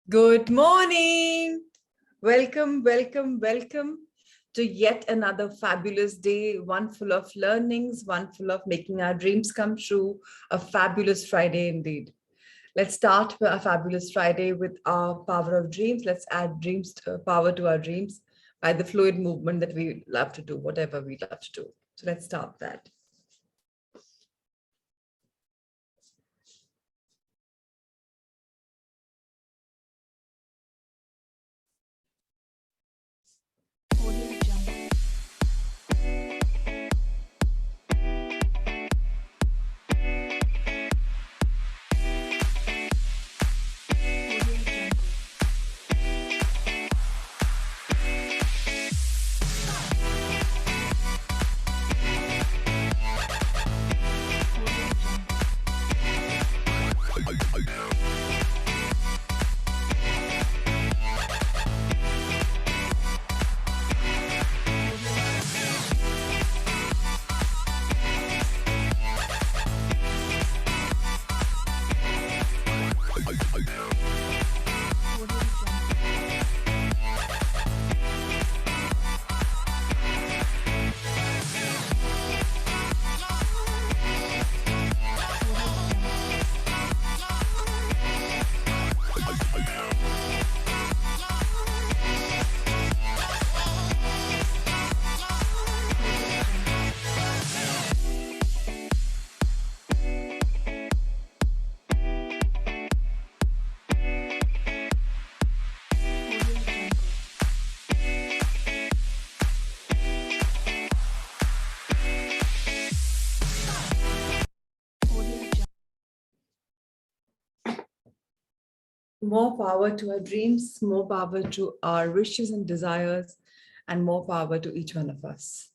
Good morning. Welcome, welcome, welcome to yet another fabulous day, one full of learnings, one full of making our dreams come true, a fabulous Friday indeed. Let's start a fabulous Friday with our power of dreams. Let's add power to our dreams by the fluid movement that we love to do, whatever we love to do. So let's start that. More power to our dreams, more power to our wishes and desires, and more power to each one of us.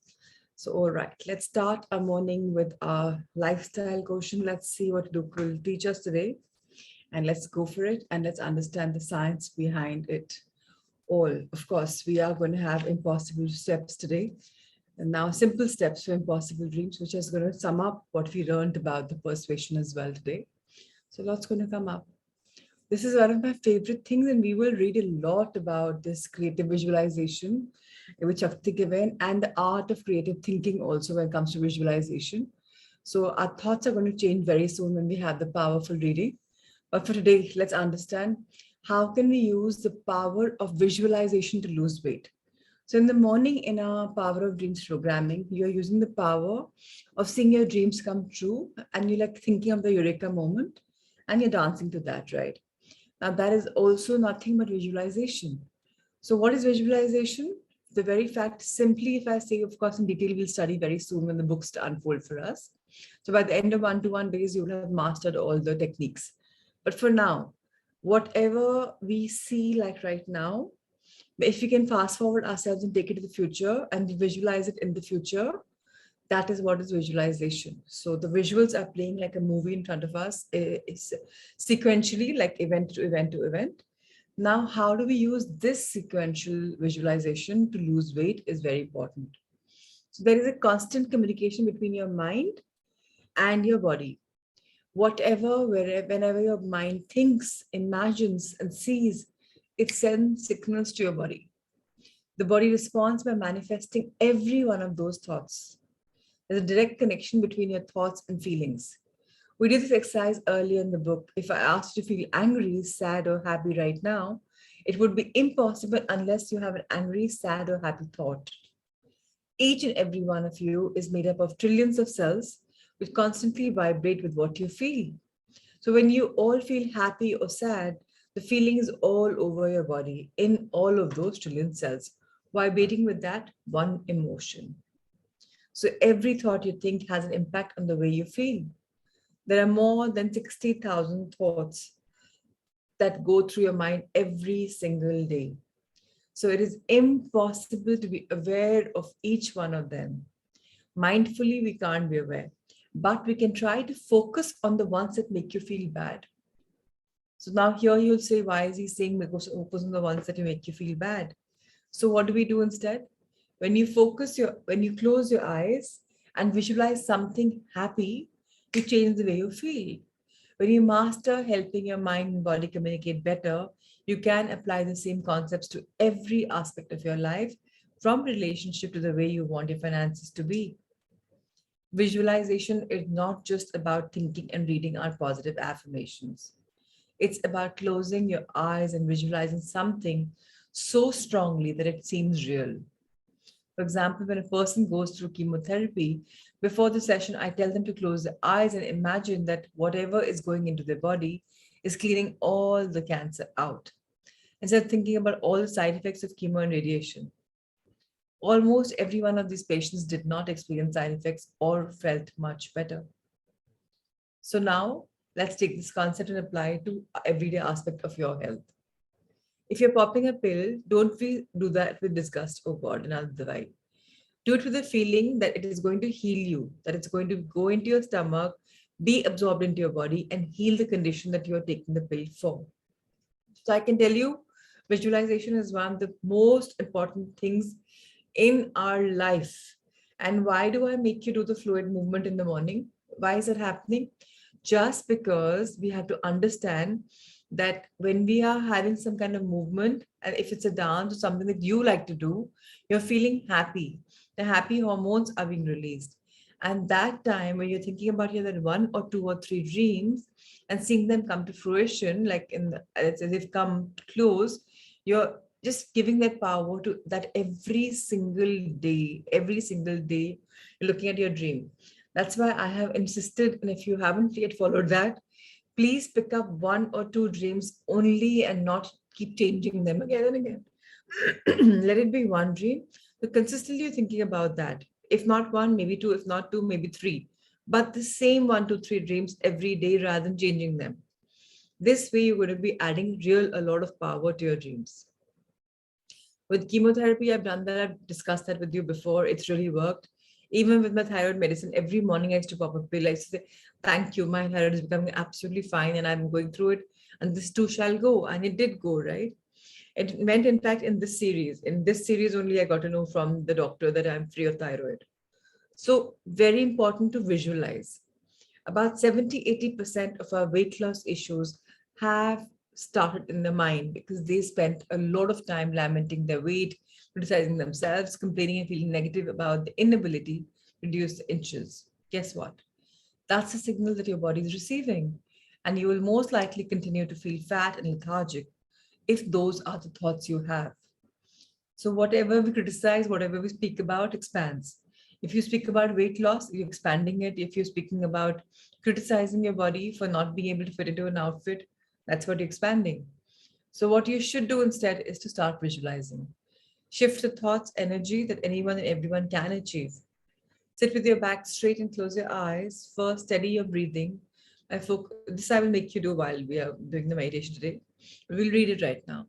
So, all right, let's start our morning with our lifestyle quotient. Let's see what Duke will teach us today. And let's go for it and let's understand the science behind it all. Of course, we are going to have impossible steps today. And now simple steps for impossible dreams, which is going to sum up what we learned about the persuasion as well today. So lots going to come up. This is one of my favorite things, and we will read a lot about this creative visualization, which Shakti given, and the art of creative thinking also when it comes to visualization. So our thoughts are going to change very soon when we have the powerful reading. But for today, let's understand how can we use the power of visualization to lose weight. So in the morning in our Power of Dreams programming, you're using the power of seeing your dreams come true, and you're like thinking of the eureka moment and you're dancing to that, right? Now, that is also nothing but visualization. So what is visualization? The very fact, simply if I say, of course, in detail, we'll study very soon when the books unfold for us. So by the end of one-to-one days, you will have mastered all the techniques. But for now, whatever we see like right now, if we can fast forward ourselves and take it to the future and visualize it in the future, that is what is visualization. So the visuals are playing like a movie in front of us, it's sequentially, like event to event to event. Now, how do we use this sequential visualization to lose weight is very important. So there is a constant communication between your mind and your body. Whatever, wherever, whenever your mind thinks, imagines, and sees, it sends signals to your body. The body responds by manifesting every one of those thoughts. There's a direct connection between your thoughts and feelings. We did this exercise earlier in the book. If I asked you to feel angry, sad, or happy right now, It would be impossible unless you have an angry, sad, or happy thought. Each and every one of you is made up of trillions of cells which constantly vibrate with what you feel. So when you all feel happy or sad, the feeling is all over your body in all of those trillion cells, vibrating with that one emotion. So every thought you think has an impact on the way you feel. There are more than 60,000 thoughts that go through your mind every single day. So it is impossible to be aware of each one of them. Mindfully, we can't be aware, but we can try to focus on the ones that make you feel bad. So now here you'll say, why is he saying focus on the ones that make you feel bad? So what do we do instead? When you close your eyes and visualize something happy, you change the way you feel. When you master helping your mind and body communicate better, you can apply the same concepts to every aspect of your life, from relationship to the way you want your finances to be. Visualization is not just about thinking and reading our positive affirmations. It's about closing your eyes and visualizing something so strongly that it seems real. For example, when a person goes through chemotherapy, before the session, I tell them to close their eyes and imagine that whatever is going into their body is cleaning all the cancer out, instead of thinking about all the side effects of chemo and radiation. Almost every one of these patients did not experience side effects or felt much better. So now let's take this concept and apply it to everyday aspect of your health. If you're popping a pill, don't do that with disgust. Oh God, another divide. Do it with the feeling that it is going to heal you, that it's going to go into your stomach, be absorbed into your body, and heal the condition that you are taking the pill for. So I can tell you, visualization is one of the most important things in our life. And why do I make you do the fluid movement in the morning? Why is it happening? Just because we have to understand that when we are having some kind of movement, and if it's a dance or something that you like to do, you're feeling happy. The happy hormones are being released. And that time when you're thinking about your that one or two or three dreams and seeing them come to fruition, like as they've come close, you're just giving that power to that every single day, you're looking at your dream. That's why I have insisted, and if you haven't yet followed that, please pick up one or two dreams only and not keep changing them again and again. Let it be one dream, but consistently thinking about that. If not one, maybe two, if not two, maybe three. But the same one, two, three dreams every day rather than changing them. This way, you're going to be adding a lot of power to your dreams. With chemotherapy, I've done that. I've discussed that with you before. It's really worked. Even with my thyroid medicine, every morning I used to pop a pill. I used to say, thank you, my thyroid is becoming absolutely fine and I'm going through it. And this too shall go. And it did go, right? It meant, in fact, in this series. In this series only, I got to know from the doctor that I'm free of thyroid. So very important to visualize. About 70-80% of our weight loss issues have started in the mind because they spent a lot of time lamenting their weight, criticizing themselves, complaining and feeling negative about the inability to reduce the inches. Guess what? That's a signal that your body is receiving. And you will most likely continue to feel fat and lethargic if those are the thoughts you have. So whatever we criticize, whatever we speak about expands. If you speak about weight loss, you're expanding it. If you're speaking about criticizing your body for not being able to fit into an outfit, that's what you're expanding. So what you should do instead is to start visualizing. Shift the thoughts, energy that anyone and everyone can achieve. Sit with your back straight and close your eyes. First, steady your breathing. This I will make you do while we are doing the meditation today. We'll read it right now.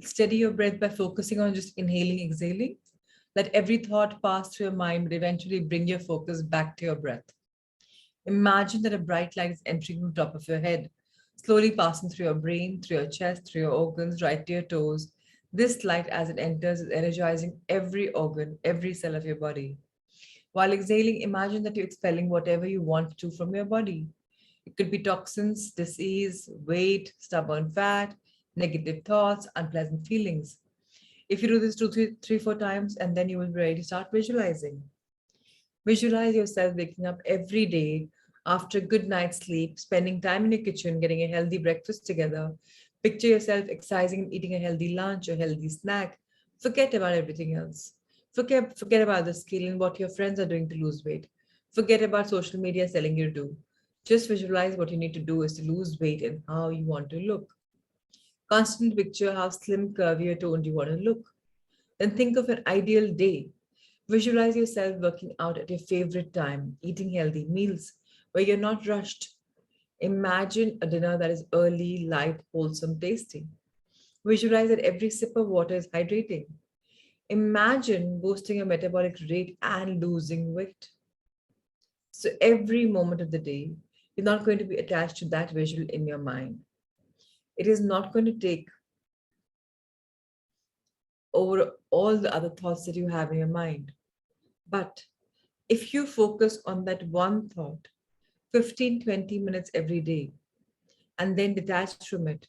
Steady your breath by focusing on just inhaling, exhaling. Let every thought pass through your mind, but eventually bring your focus back to your breath. Imagine that a bright light is entering from the top of your head, slowly passing through your brain, through your chest, through your organs, right to your toes. This light, as it enters, is energizing every organ, every cell of your body. While exhaling, imagine that you're expelling whatever you want to from your body. It could be toxins, disease, weight, stubborn fat, negative thoughts, unpleasant feelings. If you do this 3, 4 times, and then you will be ready to start visualizing. Visualize yourself waking up every day after a good night's sleep, spending time in your kitchen, getting a healthy breakfast together, Picture yourself exercising and eating a healthy lunch or healthy snack. Forget about everything else. Forget about the skill and what your friends are doing to lose weight. Forget about social media telling you to do. Just visualize what you need to do is to lose weight and how you want to look. Constantly picture how slim, curvy, or toned you want to look. Then think of an ideal day. Visualize yourself working out at your favorite time, eating healthy meals where you're not rushed. Imagine a dinner that is early, light, wholesome, tasty. Visualize that every sip of water is hydrating. Imagine boosting your metabolic rate and losing weight. So every moment of the day, you're not going to be attached to that visual in your mind. It is not going to take over all the other thoughts that you have in your mind. But if you focus on that one thought 15, 20 minutes every day and then detach from it,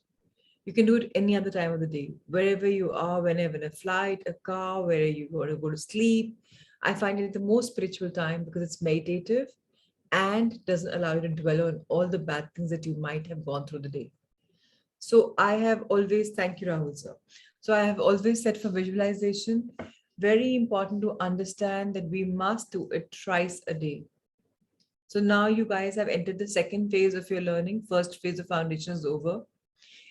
you can do it any other time of the day, wherever you are, whenever in a flight, a car, where you want to go to sleep. I find it the most spiritual time because it's meditative and doesn't allow you to dwell on all the bad things that you might have gone through the day. So I have always, thank you, Rahul sir. So I have always said for visualization, very important to understand that we must do it thrice a day. So now you guys have entered the second phase of your learning. First phase of foundation is over.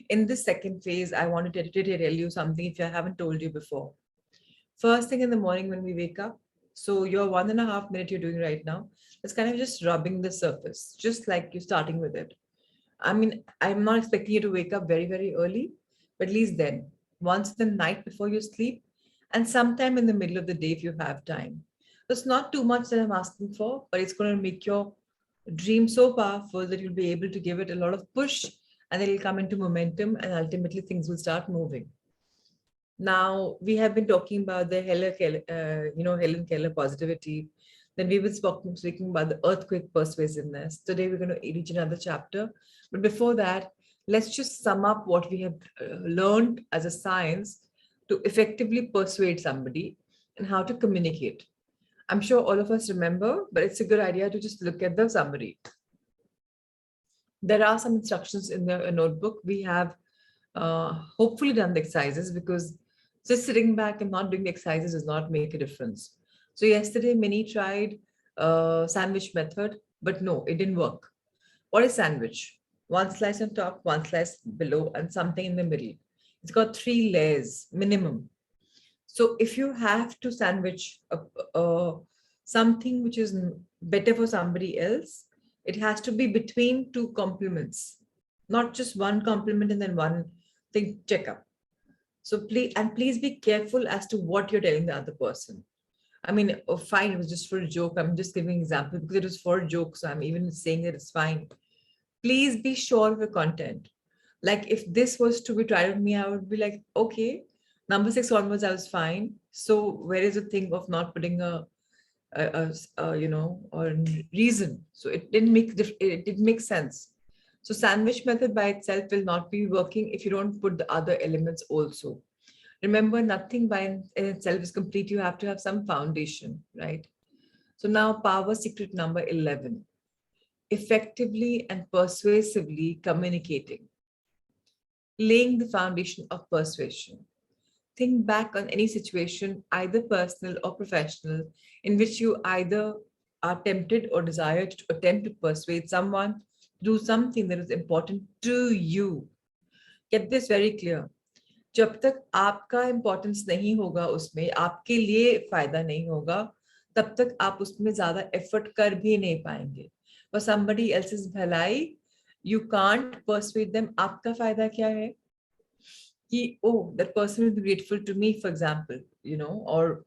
In this second phase, I wanted to tell you something if I haven't told you before. First thing in the morning when we wake up, so your 1.5 minute you're doing right now, it's kind of just rubbing the surface, just like you're starting with it. I mean, I'm not expecting you to wake up very, very early, but at least then, once the night before you sleep, and sometime in the middle of the day if you have time. So it's not too much that I'm asking for, but it's going to make your dream so powerful that you'll be able to give it a lot of push and it'll come into momentum and ultimately things will start moving. Now we have been talking about the Helen Keller positivity. Then we were speaking about the earthquake persuasiveness. Today we're going to reach another chapter. But before that, let's just sum up what we have learned as a science to effectively persuade somebody and how to communicate. I'm sure all of us remember, but it's a good idea to just look at the summary. There are some instructions in the notebook. We have hopefully done the exercises because just sitting back and not doing the exercises does not make a difference. So yesterday, Minnie tried sandwich method, but no, it didn't work. What is sandwich? One slice on top, one slice below, and something in the middle. It's got 3 layers minimum. So if you have to sandwich something which is better for somebody else, it has to be between two compliments, not just one compliment and then one thing check up. So please be careful as to what you're telling the other person. I mean, oh, fine, it was just for a joke. I'm just giving an example because it was for a joke. So I'm even saying that it's fine. Please be sure of your content. Like if this was to be tried with me, I would be like, okay, number 6 onwards, I was fine. So where is the thing of not putting or reason? So it didn't make sense. So sandwich method by itself will not be working if you don't put the other elements also. Remember, nothing by in itself is complete. You have to have some foundation, right? So now power secret number 11, effectively and persuasively communicating, laying the foundation of persuasion. Think back on any situation, either personal or professional, in which you either are tempted or desire to attempt to persuade someone to do something that is important to you. Get this very clear. जब तक आपका importance नहीं होगा उसमें, आपके लिए फायदा नहीं होगा, तब तक आप उसमें ज्यादा एफर्ट कर भी नहीं पाएंगे. For somebody else's भलाई, you can't persuade them. आपका फायदा क्या है कि oh, that person will be grateful to me, for example, or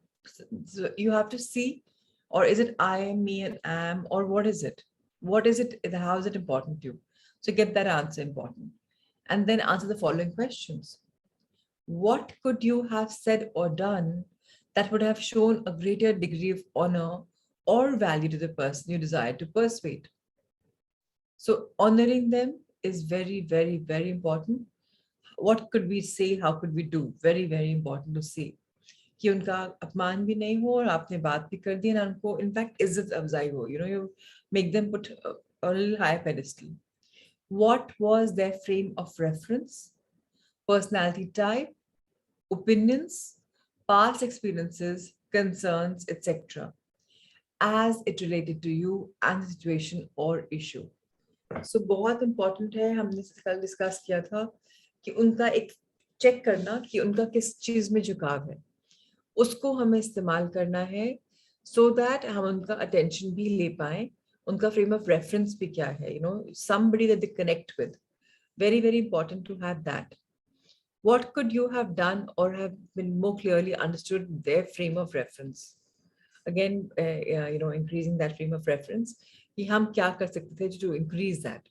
so you have to see, or is it I am, me and am, or what is it? What is it? How is it important to you? So get that answer important. And then answer the following questions. What could you have said or done that would have shown a greater degree of honor or value to the person you desire to persuade? So honoring them is very, very, very important. What could we say? How could we do? Very, very important to say. कि उनका अपमान भी नहीं हो और आपने बात भी कर दी ना उनको इनफैक्ट इज्जत अफजाई हो. You make them put a little higher pedestal. What was their frame of reference? personality type, opinions, past experiences, concerns, etc. as it related to you and the situation or issue. So बहुत important है, हमने कल discuss किया था कि उनका एक check करना कि उनका किस चीज में झुकाव है, उसको हमें इस्तेमाल करना है so that हम उनका अटेंशन भी ले पाए, उनका फ्रेम ऑफ रेफरेंस भी क्या है, somebody that they connect with. Very, very important to have that. What could you have done or have been more clearly understood their frame of reference? Again, increasing that frame of reference, कि हम क्या कर सकते थे to increase that.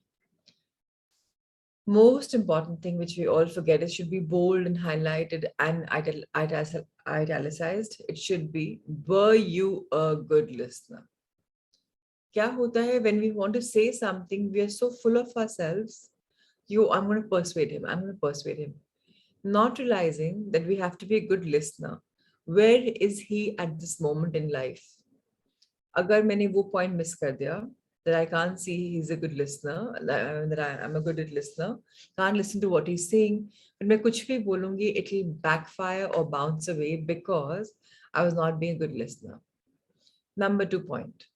Most important thing which we all forget is should be bold and highlighted and italicized. It should be, were you a good listener? क्या होता है when we want to say something, we are so full of ourselves. I'm going to persuade him. I'm going to persuade him. Not realizing that we have to be a good listener. Where is he at this moment in life? अगर मैंने वो point miss कर दिया, that I can't see he's a good listener, that I'm a good listener, can't listen to what he's saying, but मैं कुछ भी बोलूंगी, it will backfire or bounce away because I was not being a good listener. Number 2 point.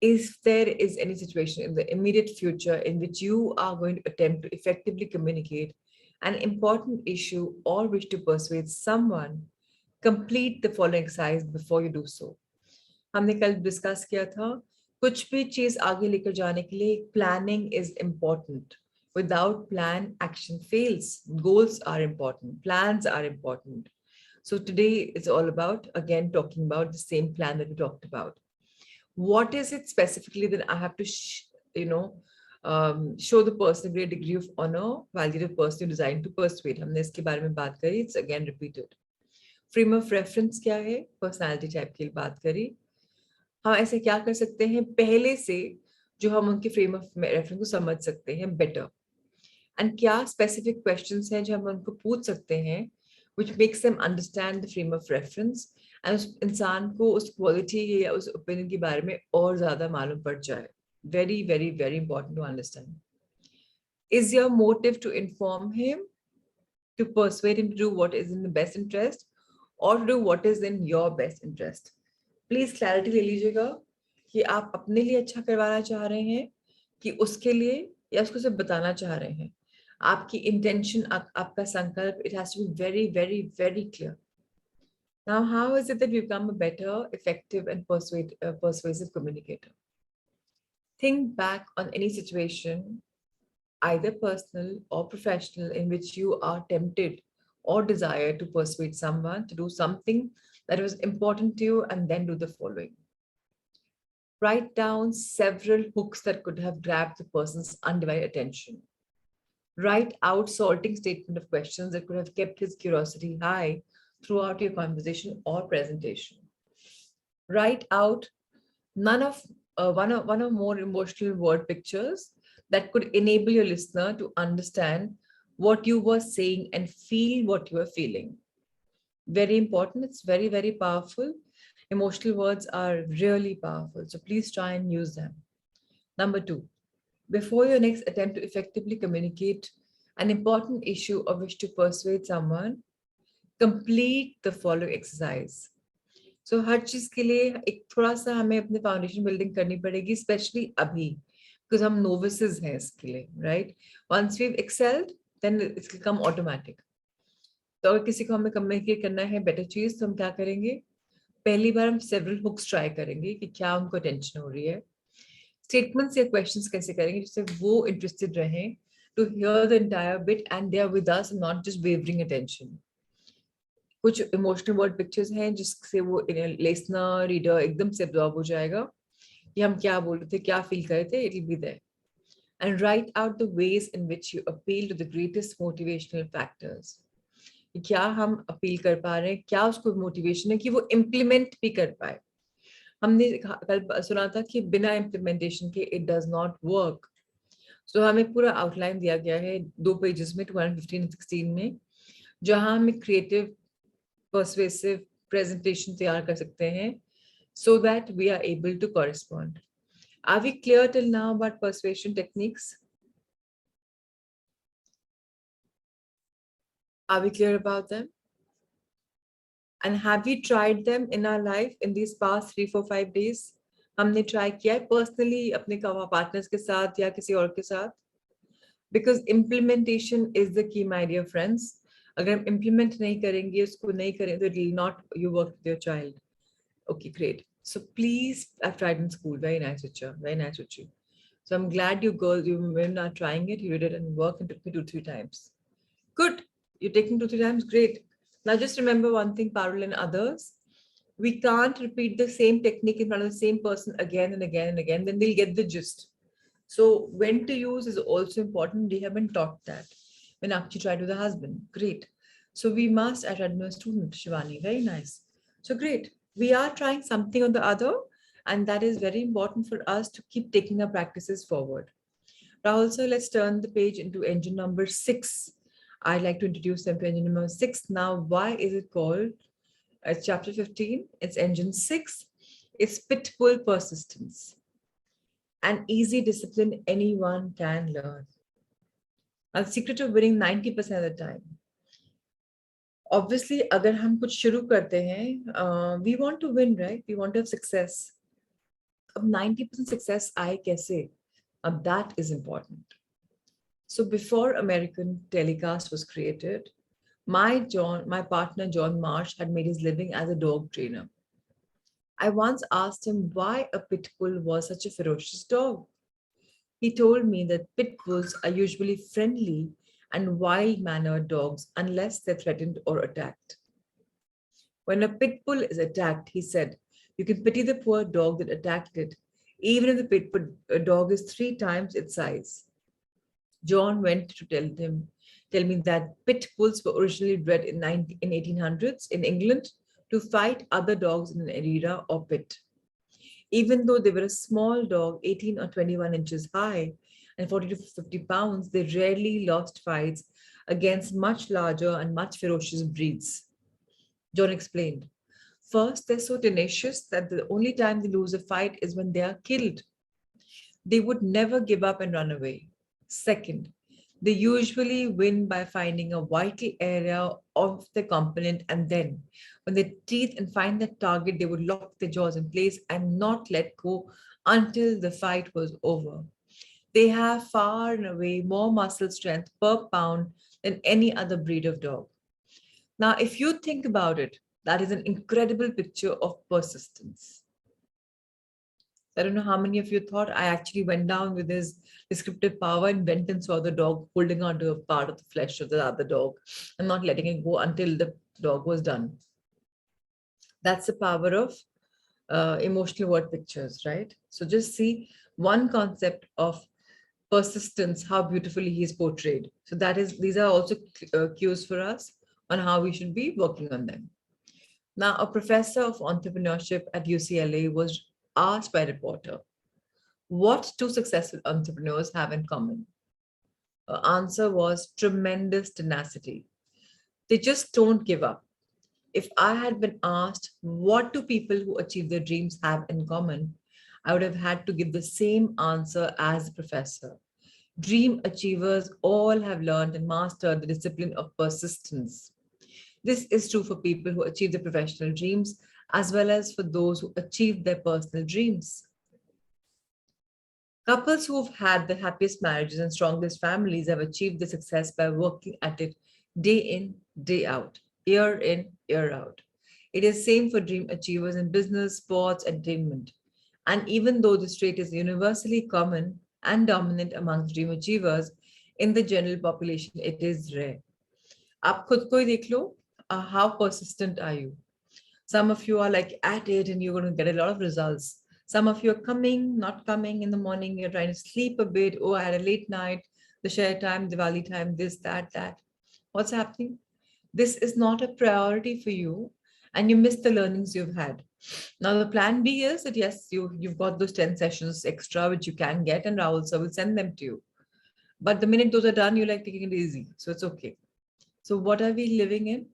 If there is any situation in the immediate future in which you are going to attempt to effectively communicate an important issue or wish to persuade someone, complete the following exercise before you do so. हमने कल discuss किया था, कुछ भी चीज आगे लेकर जाने के लिए planning is important. Without plan, action fails. Goals are important. Plans are important. So today it's all about, again, talking about the same plan that we talked about. What is it specifically that I have to, show the person a great degree of honor, value the person you're designed to persuade? हमने इसके बारे में बात करी. It's again repeated. Frame of reference क्या है? Personality type की बात करी. हम ऐसे क्या कर सकते हैं पहले से जो हम उनके फ्रेम ऑफ रेफरेंस को समझ सकते हैं बेटर, एंड क्या स्पेसिफिक क्वेश्चंस हैं जो हम उनको पूछ सकते हैं which makes them understand the frame of reference and उस इंसान को उस क्वालिटी या उस ओपिनियन के बारे में और ज्यादा मालूम पड़ जाए. Very, very, very important to understand. Is your motive to inform him, to persuade him to do what is in the best interest, or to do what is in your best interest? Please clarity ले लीजिएगा कि आप अपने लिए अच्छा करवाना चाह रहे हैं कि उसके लिए, या उसको सिर्फ बताना चाह रहे हैं. आपकी इंटेंशन, आपका संकल्प, it has to be very, very, very clear. Now, how is it that you become a better, effective, and persuasive communicator? Think back on any situation, either personal or professional, in which you are tempted or desire to persuade someone to do something that was important to you, and then do the following. Write down several hooks that could have grabbed the person's undivided attention. Write out sorting statement of questions that could have kept his curiosity high throughout your conversation or presentation. Write out one or more emotional word pictures that could enable your listener to understand what you were saying and feel what you were feeling. Very important. It's very, very powerful. Emotional words are really powerful. So please try and use them. Number 2, before your next attempt to effectively communicate an important issue or wish to persuade someone, complete the following exercise. So हर चीज के लिए एक थोड़ा सा हमें अपने foundation building करनी पड़ेगी, स्पेशली अभी, because हम novices हैं इसके लिए, right? Once we've excelled, then it's become automatic. तो अगर किसी को हमें कम्युनिकेट करना है बेटर चीज, तो हम क्या करेंगे? पहली बार हम सेवरल हुक्स ट्राई करेंगे कि क्या उनको टेंशन हो रही है. स्टेटमेंट्स या क्वेश्चंस कैसे करेंगे जिससे वो इंटरेस्टेड रहें to hear the entire bit and they are with us, not just wavering attention. कुछ इमोशनल वर्ड पिक्चर्स हैं जिससे वो लिसनर, रीडर एकदम से एब्जॉर्ब हो जाएगा कि हम क्या बोल रहे थे, क्या फील कर रहे थे. It will be there. And write out the ways in which you appeal to the greatest motivational factors. क्या हम अपील कर पा रहे हैं, क्या उसको मोटिवेशन है कि वो इम्प्लीमेंट भी कर पाए. हमने कल सुना था कि बिना इम्प्लीमेंटेशन के इट डज नॉट वर्क. सो हमें पूरा आउटलाइन दिया गया है 2 पेजेस में, 215-16 में, जहां हमें क्रिएटिव पर्सुएसिव प्रेजेंटेशन तैयार कर सकते हैं so that we are able to correspond. Are we clear till now about persuasion techniques? Are we clear about them? And have we tried them in our life in these past 3, 4, 5 days? हमने try किया है personally अपने partners के साथ या किसी और के साथ? Because implementation is the key, my dear friends. अगर हम implement नहीं करेंगे, उसको नहीं करें, तो it will not you work with your child. Okay, great. So please, I've tried in school. Very nice, Richa. Very nice, Richa. So I'm glad you girls, you women are trying it. You did it and work and took me 2, 3 times. Good. You're taking 2, 3 times. Great. Now just remember one thing, Parul and others. We can't repeat the same technique in front of the same person again and again and again. Then they'll get the gist. So when to use is also important. We haven't taught that. When Akshi tried with the husband. Great. So we must, I tried with a student, Shivani. Very nice. So great. We are trying something or the other. And that is very important for us to keep taking our practices forward. Rahul sir, let's turn the page into engine number 6. I'd like to introduce them to engine number 6. Now, why is it called chapter 15? It's engine 6. It's pitbull persistence. An easy discipline anyone can learn. And the secret of winning 90% of the time. Obviously, अगर हम कुछ शुरू करते हैं, we want to win, right? We want to have success. अब 90% success आए कैसे? That is important. So before American telecast was created, my partner John Marsh had made his living as a dog trainer. I once asked him why a pit bull was such a ferocious dog. He told me that pit bulls are usually friendly and wild-mannered dogs unless they're threatened or attacked. When a pit bull is attacked, he said, you can pity the poor dog that attacked it, even if the pit bull dog is 3 times its size. John went to tell me that pit bulls were originally bred in 1800s in England to fight other dogs in an arena or pit. Even though they were a small dog, 18 or 21 inches high and 40 to 50 pounds, they rarely lost fights against much larger and much ferocious breeds. John explained. First, they're so tenacious that the only time they lose a fight is when they are killed. They would never give up and run away. Second, they usually win by finding a vital area of the component, and then when they teeth and find the target, they would lock their jaws in place and not let go until the fight was over. They have far and away more muscle strength per pound than any other breed of dog. Now, if you think about it, that is an incredible picture of persistence. I don't know how many of you thought I actually went down with his descriptive power and went and saw the dog holding onto a part of the flesh of the other dog and not letting it go until the dog was done. That's the power of emotional word pictures, right? So just see one concept of persistence, how beautifully he is portrayed. So these are also cues for us on how we should be working on them. Now, a professor of entrepreneurship at UCLA was asked by a reporter, what do successful entrepreneurs have in common? Her answer was tremendous tenacity. They just don't give up. If I had been asked, what do people who achieve their dreams have in common? I would have had to give the same answer as the professor. Dream achievers all have learned and mastered the discipline of persistence. This is true for people who achieve their professional dreams, as well as for those who achieve their personal dreams. Couples who've had the happiest marriages and strongest families have achieved the success by working at it day in, day out, year in, year out. It is same for dream achievers in business, sports, entertainment. And even though this trait is universally common and dominant amongst dream achievers, in the general population, it is rare. आप खुद को ही देख लो, how persistent are you? Some of you are like at it and you're going to get a lot of results. Some of you are coming, not coming in the morning, you're trying to sleep a bit. Oh, I had a late night, the share time, Diwali time, this, that. What's happening? This is not a priority for you and you miss the learnings you've had. Now, the plan B is that yes, you've got those 10 sessions extra, which you can get, and Rahul sir will send them to you. But the minute those are done, you like taking it easy. So it's okay. So what are we living in?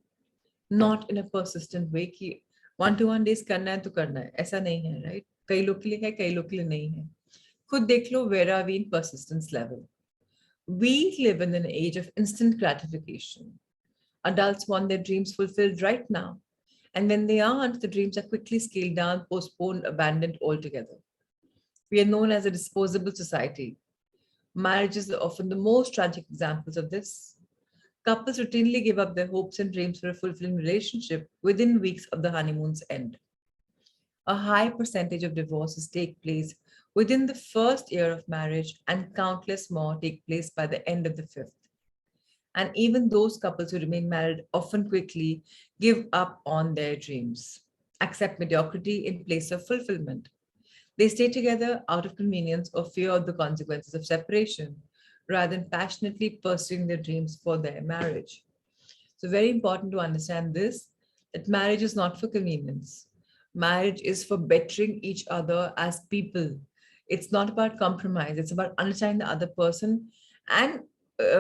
Not in a persistent way कि 1-to-1 days करना है तो करना है, ऐसा नहीं है, right? कई लोग के लिए है, कई लोग के लिए नहीं है. खुद देख लो, where are we in persistence level? We live in an age of instant gratification. Adults want their dreams fulfilled right now. And when they aren't, the dreams are quickly scaled down, postponed, abandoned altogether. We are known as a disposable society. Marriages are often the most tragic examples of this. Couples routinely give up their hopes and dreams for a fulfilling relationship within weeks of the honeymoon's end. A high percentage of divorces take place within the first year of marriage, and countless more take place by the end of the fifth. And even those couples who remain married often quickly give up on their dreams, accept mediocrity in place of fulfillment. They stay together out of convenience or fear of the consequences of separation, rather than passionately pursuing their dreams for their marriage. So, very important to understand this, that marriage is not for convenience. Marriage is for bettering each other as people. It's not about compromise, it's about understanding the other person and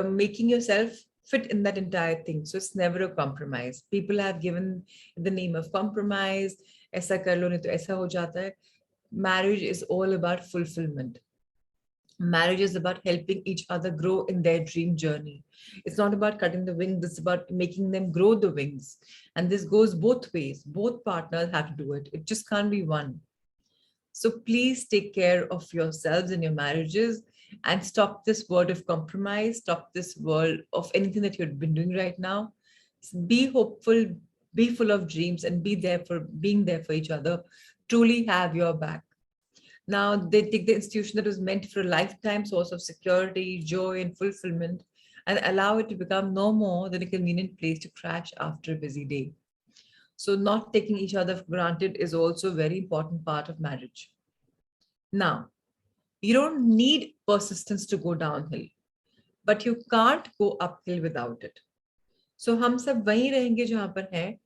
making yourself fit in that entire thing. So, it's never a compromise. People have given the name of compromise, ऐसा कर लो नहीं तो ऐसा हो जाता है. Marriage is all about fulfillment. Marriage is about helping each other grow in their dream journey. It's not about cutting the wings, it's about making them grow the wings. And this goes both ways. Both partners have to do it. It just can't be one. So please take care of yourselves and your marriages and stop this word of compromise, stop this world of anything that you've been doing right now. Be hopeful, be full of dreams, and be there for being there for each other. Truly have your back. Now they take the institution that was meant for a lifetime source of security, joy, and fulfillment and allow it to become no more than a convenient place to crash after a busy day. So, not taking each other for granted is also a very important part of marriage. Now, you don't need persistence to go downhill, but you can't go uphill without it. So, हम सब वहीं रहेंगे जहां पर हैं.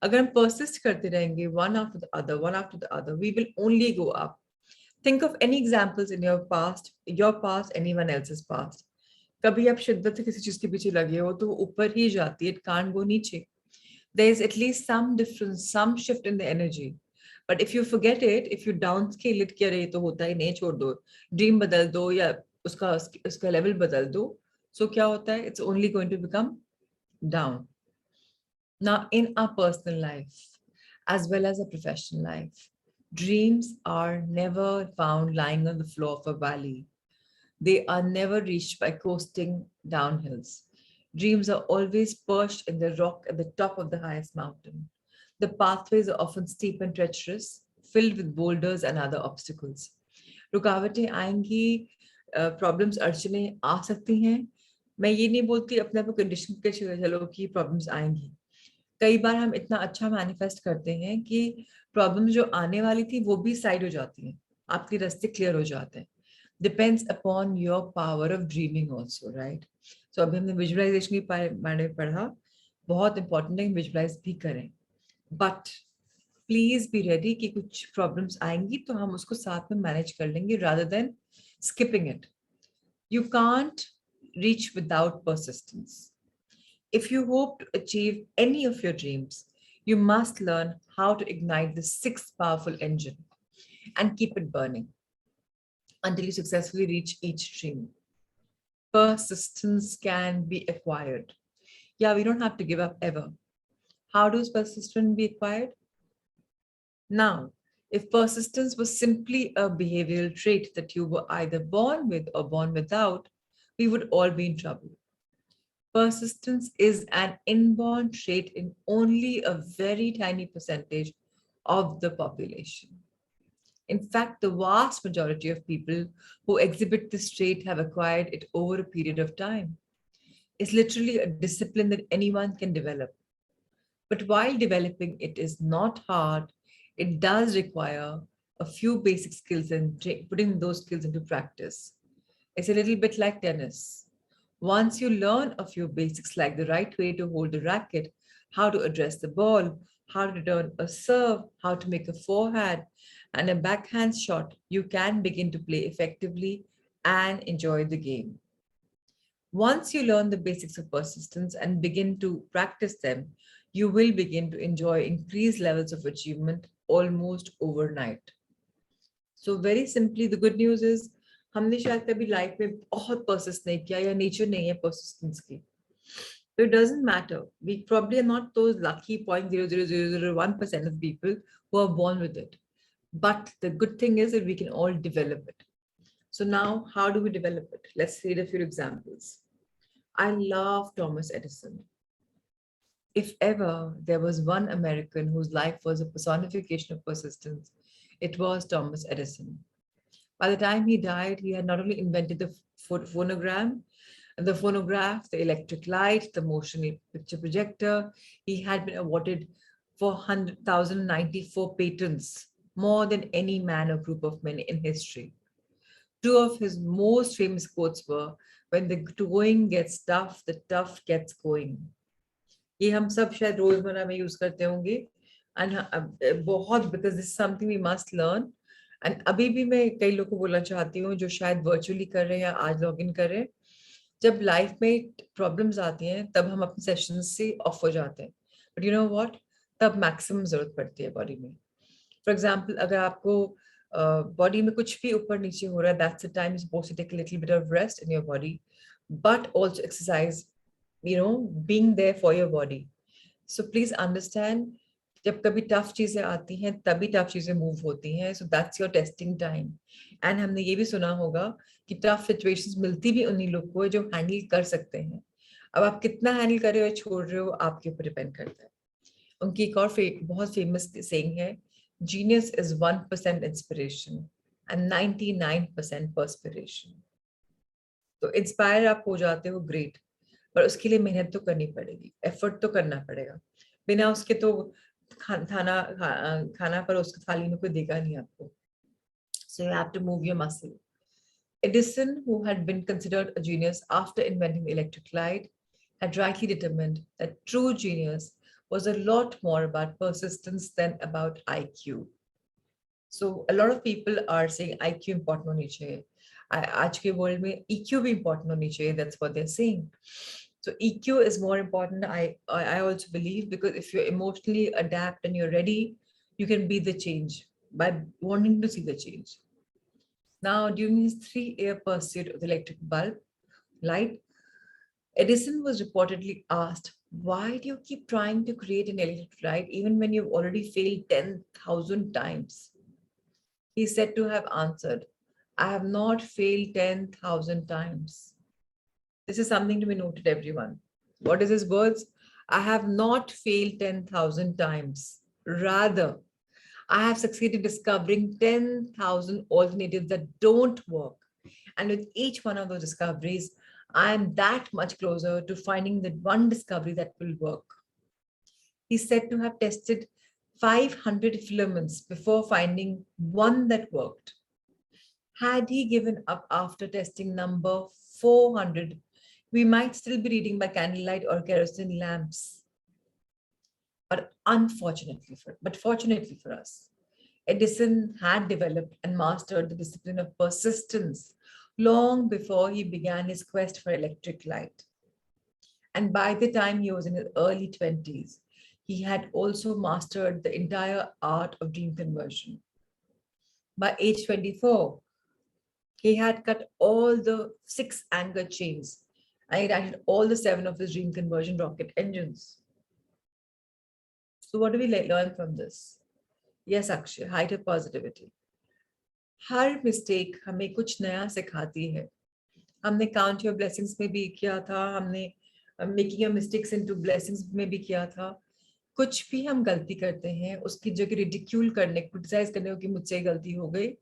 अगर हम persist करते रहेंगे one after the other, we will only go up. Think of any examples in your past, anyone else's past. कभी आप शिद्दत से किसी चीज के पीछे लगे हो तो वो ऊपर ही जाती है, it can't go नीचे. There is at least some difference, some shift in the energy. But if you forget it, if you downscale it, कि अरे ये तो होता ही नहीं, छोड़ दो, ड्रीम बदल दो या उसका लेवल बदल दो, so क्या होता है? It's only going to become down. Now, in our personal life, as well as a professional life, dreams are never found lying on the floor of a valley. They are never reached by coasting down hills. Dreams are always perched in the rock at the top of the highest mountain. The pathways are often steep and treacherous, filled with boulders and other obstacles. रुकावटें आएंगी, problems अड़चने आ सकती हैं. मैं ये नहीं बोलती अपने आप को कंडीशन के चलो कि प्रॉब्लम्स आएंगी. कई बार हम इतना अच्छा मैनिफेस्ट करते हैं कि प्रॉब्लम जो आने वाली थी वो भी साइड हो जाती हैं, आपके रास्ते क्लियर हो जाते हैं. Depends upon your power of dreaming also, right. So अभी हमने विजुअलाइजेशन के बारे में पढ़ा, बहुत इंपॉर्टेंट है विजुअलाइज भी करें, बट प्लीज बी रेडी कि कुछ प्रॉब्लम्स आएंगी तो हम उसको साथ में मैनेज कर लेंगे rather than skipping it. You can't reach without persistence. If you hope to achieve any of your dreams, you must learn how to ignite the sixth powerful engine and keep it burning until you successfully reach each dream. Persistence can be acquired. Yeah, we don't have to give up ever. How does persistence be acquired? Now, if persistence was simply a behavioral trait that you were either born with or born without, we would all be in trouble. Persistence is an inborn trait in only a very tiny percentage of the population. In fact, the vast majority of people who exhibit this trait have acquired it over a period of time. It's literally a discipline that anyone can develop. But while developing it is not hard, it does require a few basic skills and putting those skills into practice. It's a little bit like tennis. Once you learn a few basics like the right way to hold the racket, how to address the ball, how to return a serve, how to make a forehand and a backhand shot, you can begin to play effectively and enjoy the game. Once you learn the basics of persistence and begin to practice them, you will begin to enjoy increased levels of achievement almost overnight. So very simply, the good news is हमने शायद कभी life में बहुत persist नहीं किया या nature नहीं है परसिस्टेंस की. So it doesn't matter. We probably are not those lucky 0.00001% of people who are born with it. But the good thing is that we can all develop it. So now, how do we develop it? Let's read a few examples. I love Thomas Edison. If ever there was one American whose life was a personification of persistence, it was Thomas Edison. By the time he died, he had not only invented the phonogram, the phonograph, the electric light, the motion picture projector, he had been awarded for 100,094 patents, more than any man or group of men in history. Two of his most famous quotes were, when the going gets tough, the tough gets going. ये हम सब शायद रोजमर्रा में use करते होंगे and बहुत because this something we must learn and अभी भी मैं कई लोगों को बोलना चाहती हूँ जो शायद वर्चुअली कर रहे हैं या आज लॉग इन कर रहे हैं, जब लाइफ में प्रॉब्लम्स आती हैं तब हम अपने सेशन से ऑफ हो जाते हैं, बट यू नो व्हाट, तब मैक्सिमम जरूरत पड़ती है बॉडी में. फॉर एग्जाम्पल, अगर आपको बॉडी में कुछ भी ऊपर नीचे हो रहा है, that's the time you supposed to take a little bit of rest in your body, but also exercise, you know, being there for your body. So please understand, जब कभी टफ चीजें आती हैं तभी टफ चीजें मूव होती हैं. So that's your testing time. And हमने ये भी सुना होगा कि टफ सिचुएशंस मिलती भी उन्हीं लोग को है जो हैंडल कर सकते हैं. अब आप कितना हैंडल कर रहे हो छोड़ रहे हो आपके ऊपर डिपेंड करता है. उनकी एक और बहुत फेमस सेइंग है, genius is 1% inspiration and 99% perspiration. तो इंस्पायर आप हो जाते हो, ग्रेट, पर उसके लिए मेहनत तो करनी पड़ेगी, एफर्ट तो करना पड़ेगा. बिना उसके तो खाना पर उसकी थाली में कोई देगा नहीं आपको. So you have to move your muscle. Edison, who had been considered a genius after inventing the electric light, had rightly determined that true genius was a lot more about persistence than about IQ. So a lot of people are saying IQ important honi chahiye. आज के world में EQ भी important होनी चाहिए. That's what they're saying. So EQ is more important, I also believe, because if you're emotionally adapt and you're ready, you can be the change by wanting to see the change. Now, during his 3-year pursuit of the electric bulb light, Edison was reportedly asked, why do you keep trying to create an electric light even when you've already failed 10,000 times? He said to have answered, I have not failed 10,000 times. This is something to be noted, everyone. What is his words? I have not failed 10,000 times. Rather, I have succeeded discovering 10,000 alternatives that don't work. And with each one of those discoveries, I am that much closer to finding the one discovery that will work. He's said to have tested 500 filaments before finding one that worked. Had he given up after testing number 400, we might still be reading by candlelight or kerosene lamps. But fortunately for us, Edison had developed and mastered the discipline of persistence long before he began his quest for electric light. And by the time he was in his early 20s, he had also mastered the entire art of dream conversion. By age 24, he had cut all the 6 anchor chains and he added all the 7 of his dream conversion rocket engines. So what do we learn from this? Yes, Akshay, height of positivity. Her mistake हमें कुछ नया सिखाती है. हमने count your blessings में भी किया था, हमने making your mistakes into blessings में भी किया था. कुछ भी हम गलती करते हैं उसकी जगह रिडिक्यूल करने, क्रिटिसाइज करने की मुझसे गलती हो गई,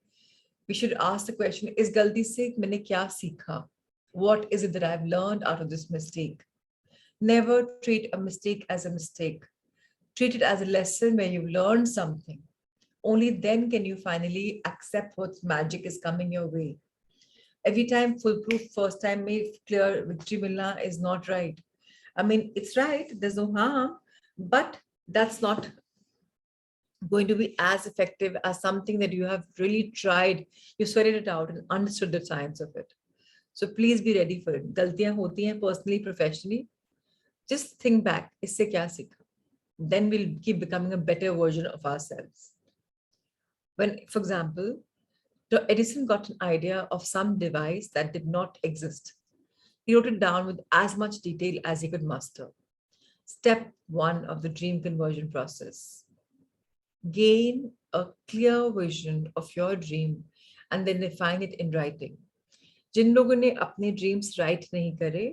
we should ask the question, इस गलती से मैंने क्या सीखा? What is it that I've learned out of this mistake? Never treat a mistake as a mistake. Treat it as a lesson where you've learned something. Only then can you finally accept what magic is coming your way. Every time foolproof first time made clear victory milna is not right. I mean, it's right, there's no harm, but that's not going to be as effective as something that you have really tried, you sweated it out and understood the science of it. So please be ready for it. Galtiyan hoti hain personally, professionally. Just think back, isse kya sikha? Then we'll keep becoming a better version of ourselves. When, for example, Edison got an idea of some device that did not exist. He wrote it down with as much detail as he could muster. Step one of the dream conversion process: gain a clear vision of your dream and then define it in writing. जिन लोगों ने अपने dreams right नहीं करे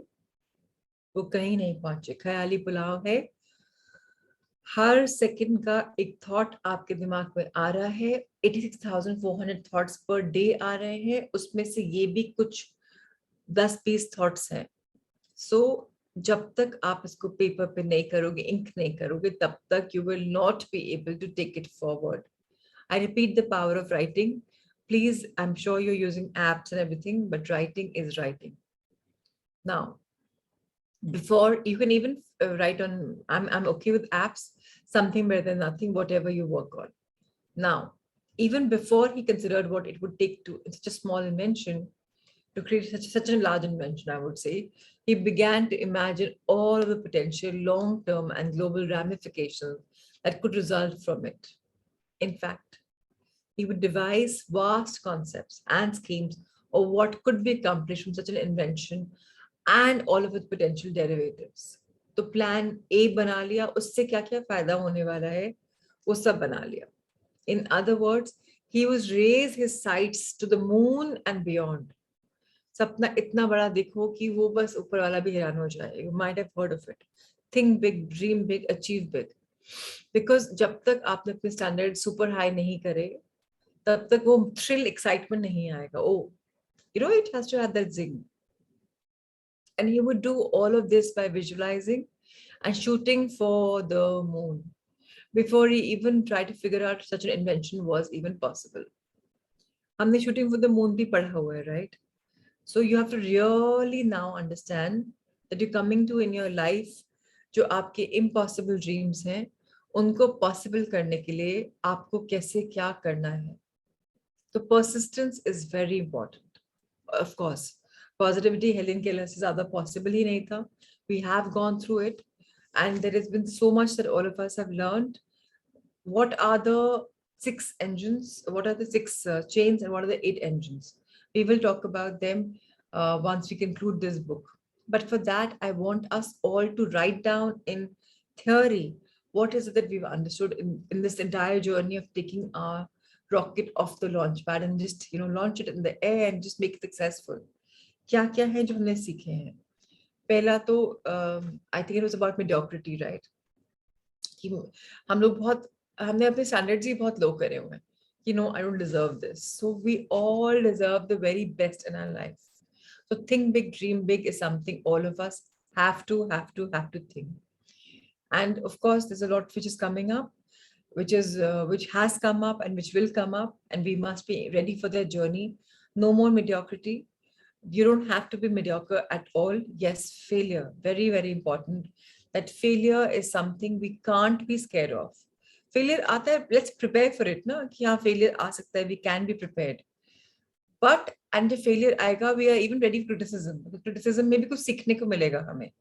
वो कहीं नहीं पहुंचे. ख्याली पुलाव है. हर सेकंड का एक थॉट आपके दिमाग में आ रहा है. 86,400 थॉट्स पर डे आ रहे हैं. उसमें से ये भी कुछ 10-20 थॉट्स हैं. सो जब तक आप इसको पेपर पे नहीं करोगे, इंक नहीं करोगे, तब तक you will not be able to take it forward. I repeat the power of writing. Please, I'm sure you're using apps and everything, but writing is writing. Now, before you can even write on, I'm okay with apps, something better than nothing, whatever you work on. Now, even before he considered what it would take to, it's such a small invention, to create such a large invention, I would say, he began to imagine all of the potential long-term and global ramifications that could result from it. In fact, he would devise vast concepts and schemes of what could be accomplished from such an invention and all of its potential derivatives. तो plan A बना लिया, उससे क्या क्या फायदा होने वाला है वो सब बना लिया. In other words, he was raise his sights to the moon and beyond. सपना इतना बड़ा देखो कि वो बस ऊपर वाला भी हैरान हो जाए. You might have heard of it. Think big, dream big, achieve big. Because जब तक आपने अपने स्टैंडर्ड सुपर हाई नहीं करे तब तक वो थ्रिल एक्साइटमेंट नहीं आएगा. ओ, you know, it has to have that zing. And he would do all of this by visualizing and shooting for the moon before he even tried to figure out such an invention was even possible. हमने shooting for the moon भी पढ़ा हुआ है, right? So you have to really now understand that you're coming to in your life जो आपके impossible dreams हैं उनको possible करने के लिए आपको कैसे क्या करना है. So persistence is very important. Of course, positivity Helen Keller से ज़्यादा possible ही नहीं था. We have gone through it, and there has been so much that all of us have learned. What are the 6 engines? What are the 6 chains, and what are the 8 engines? We will talk about them once we conclude this book. But for that, I want us all to write down in theory what is it that we've understood in this entire journey of taking our rocket off the launch pad and just launch it in the air and just make it successful. क्या क्या है जो हमने सीखे हैं. पहला तो I think it was about mediocrity, right? कि हम लोग हमने अपने standards ही बहुत low करे हुए हैं. I don't deserve this. So we all deserve the very best in our life. So think big, dream big is something all of us have to think. And of course, there's a lot which is coming up, which has come up and which will come up, and we must be ready for their journey. No more mediocrity. You don't have to be mediocre at all. Yes, failure, very, very important. That failure is something we can't be scared of. Failure aata hai, let's prepare for it, na? Ki haan, failure aa sakta hai, we can be prepared. But and if failure aayega, we are even ready for criticism. Criticism mein bhi kuch seekhne ko milega hame.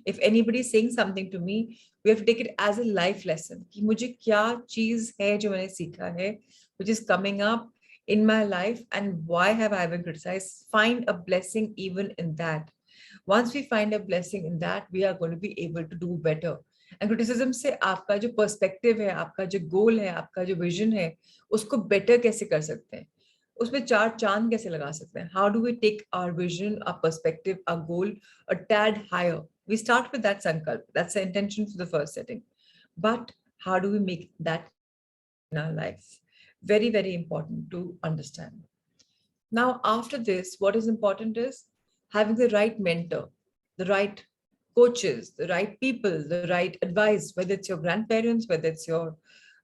If anybody is saying something to me, we have to take it as a life lesson. कि मुझे क्या चीज है जो मैंने सीखा है, which is coming up in my life, and why have I been criticized? Find a blessing even in that. Once we find a blessing in that, we are going to be able to do better. And criticism से आपका जो perspective है, आपका जो goal है, आपका जो vision है, उसको better कैसे कर सकते हैं? उसमें 4 चांद कैसे लगा सकते हैं? How do we take our vision, our perspective, our goal a tad higher? We start with that sankalp. That's the intention for the first setting. But how do we make that in our life? Very, very important to understand. Now, after this, what is important is having the right mentor, the right coaches, the right people, the right advice, whether it's your grandparents, whether it's your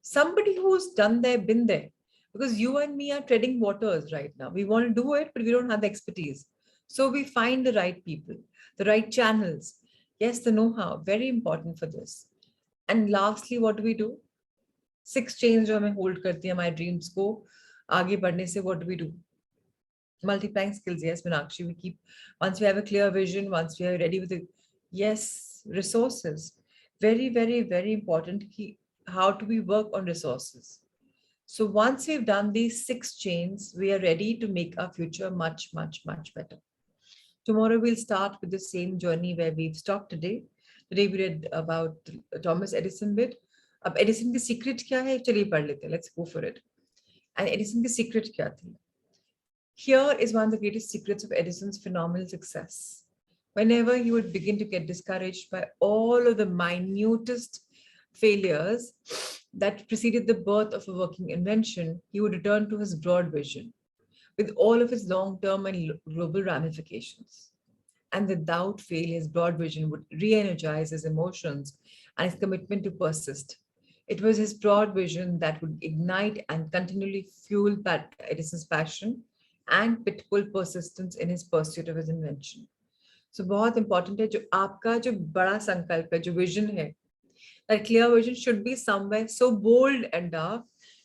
somebody who's done there, been there. Because you and me are treading waters right now. We want to do it, but we don't have the expertise. So we find the right people, the right channels. Yes, the know-how, very important for this. And lastly, what do we do? 6 chains जो हमें hold करती है हमारे dreams को आगे बढ़ने से, what do we do? Multiplying skills, yes, Meenakshi, we keep, once we have a clear vision, once we are ready with it, yes, resources. Very, very, very important. How do we work on resources? So once we've done these 6 chains, we are ready to make our future much, much, much better. Tomorrow we'll start with the same journey where we've stopped today. Today we read about Thomas Edison bit. अब Edison की secret क्या है चलिए पढ़ लेते हैं. Let's go for it. And Edison की secret क्या थी? Here is one of the greatest secrets of Edison's phenomenal success. Whenever he would begin to get discouraged by all of the minutest failures that preceded the birth of a working invention, he would return to his broad vision with all of its long-term and global ramifications. And without fail, his broad vision would re-energize his emotions and his commitment to persist. It was his broad vision that would ignite and continually fuel Edison's passion and pitful persistence in his pursuit of his invention. So बहुत important है जो आपका जो बड़ा संकल्प है जो vision है, that clear vision should be somewhere so bold and dark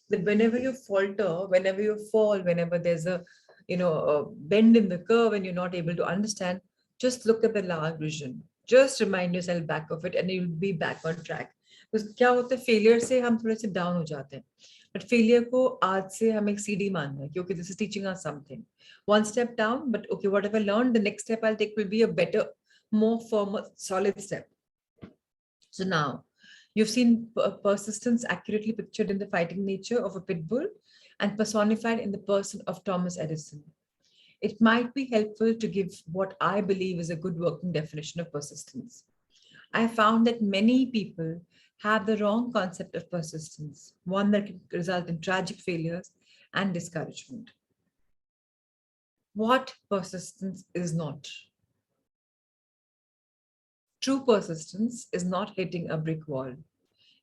that whenever you falter, whenever you fall, whenever there's a a bend in the curve and you're not able to understand, just look at the large vision. Just remind yourself back of it and you'll be back on track. Because क्या होता है failure से हम थोड़े से down हो जाते हैं. But failure को आज से हम एक सीढ़ी मान रहे हैं क्योंकि this is teaching us something. One step down, but okay, what have I learned? The next step I'll take will be a better, more firm, solid step. So now, you've seen persistence accurately pictured in the fighting nature of a pit bull and personified in the person of Thomas Edison. It might be helpful to give what I believe is a good working definition of persistence. I found that many people have the wrong concept of persistence, one that can result in tragic failures and discouragement. What persistence is not? True persistence is not hitting a brick wall,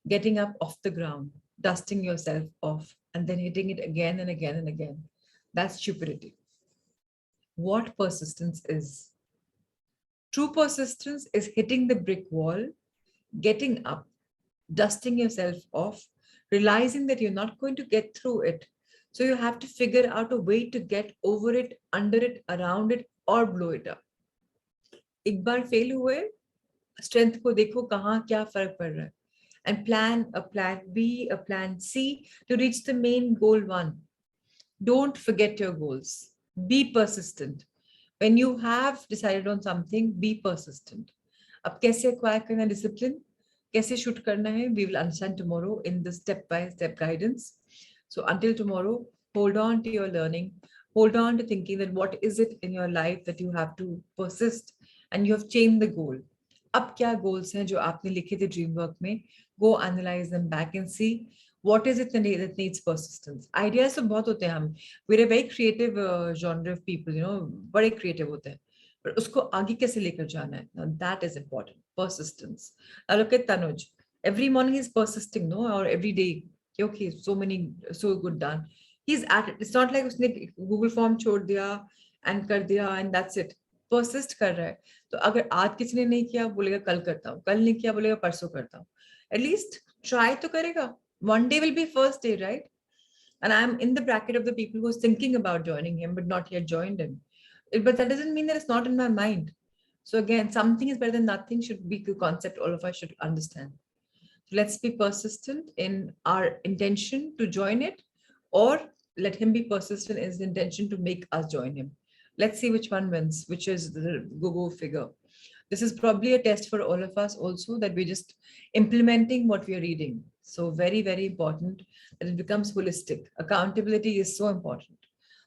getting up off the ground, dusting yourself off, and then hitting it again and again and again. That's stupidity. What persistence is? True persistence is hitting the brick wall, getting up, dusting yourself off, realizing that you're not going to get through it. So you have to figure out a way to get over it, under it, around it, or blow it up. एक बार fail हुए, strength को देखो कहाँ क्या फर्क पड़ रहा है. And plan a plan B, a plan C to reach the main goal one. Don't forget your goals. Be persistent. When you have decided on something, be persistent. अब कैसे acquire करना discipline? कैसे shoot करना है? We will understand tomorrow in the step-by-step guidance. So until tomorrow, hold on to your learning. Hold on to thinking that what is it in your life that you have to persist and you have changed the goal. अब क्या goals हैं जो आपने लिखे थे dream work में? Go analyze them back and see what is it that needs persistence. Ideas तो बहुत होते हैं हम. We're a very creative genre of people, बड़े creative होते हैं. But उसको आगे कैसे लेकर जाना है? Now that is important. Persistence. Now look at Tanuj. Every morning he's persisting, no? Or every day. Okay, so good done. He's at it. It's not like उसने Google form छोड़ दिया and कर दिया and that's it. Persist कर रहा है. तो अगर आज किसी ने नहीं किया बोलेगा कल करता हूँ, कल नहीं किया बोलेगा परसों करता हूँ. At least try to करेगा. One day will be first day, right? And I'm in the bracket of the people who's thinking about joining him but not yet joined him. But that doesn't mean that it's not in my mind. So again, something is better than nothing should be the concept all of us should understand. So let's be persistent in our intention to join it, or let him be persistent in his intention to make us join him. Let's see which one wins, which is the go figure. This is probably a test for all of us also, that we're just implementing what we are reading. So very, very important that it becomes holistic. Accountability is so important.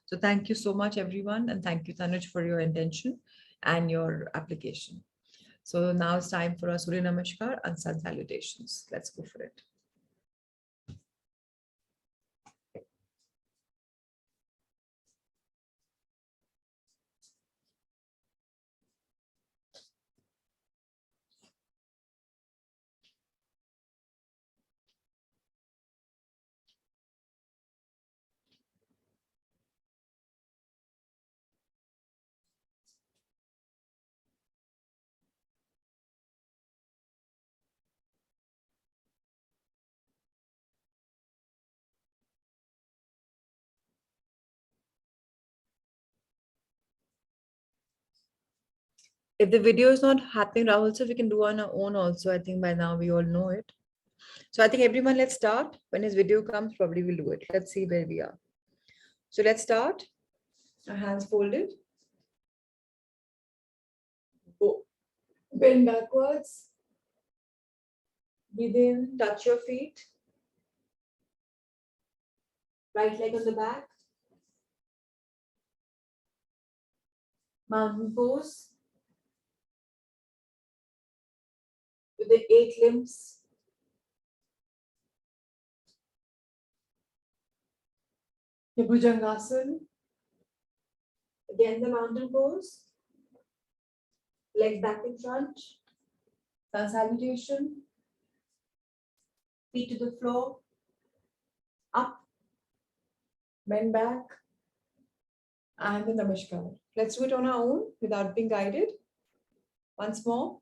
So thank you so much, everyone. And thank you, Tanuj, for your intention and your application. So now it's time for our Surya Namaskar and Sun salutations. Let's go for it. If the video is not happening, Rahul, so we can do on our own also. I think by now we all know it. So I think everyone, let's start. When his video comes, probably we'll do it. Let's see where we are. So let's start. Our hands folded. Bend backwards. Breathe in, touch your feet. Right leg on the back. Mountain pose. With the 8 limbs. Your Bhujangasana. Again the mountain pose. Legs back in front. Sun salutation. Feet to the floor. Up. Bend back. And the Namaskar. Let's do it on our own without being guided. Once more.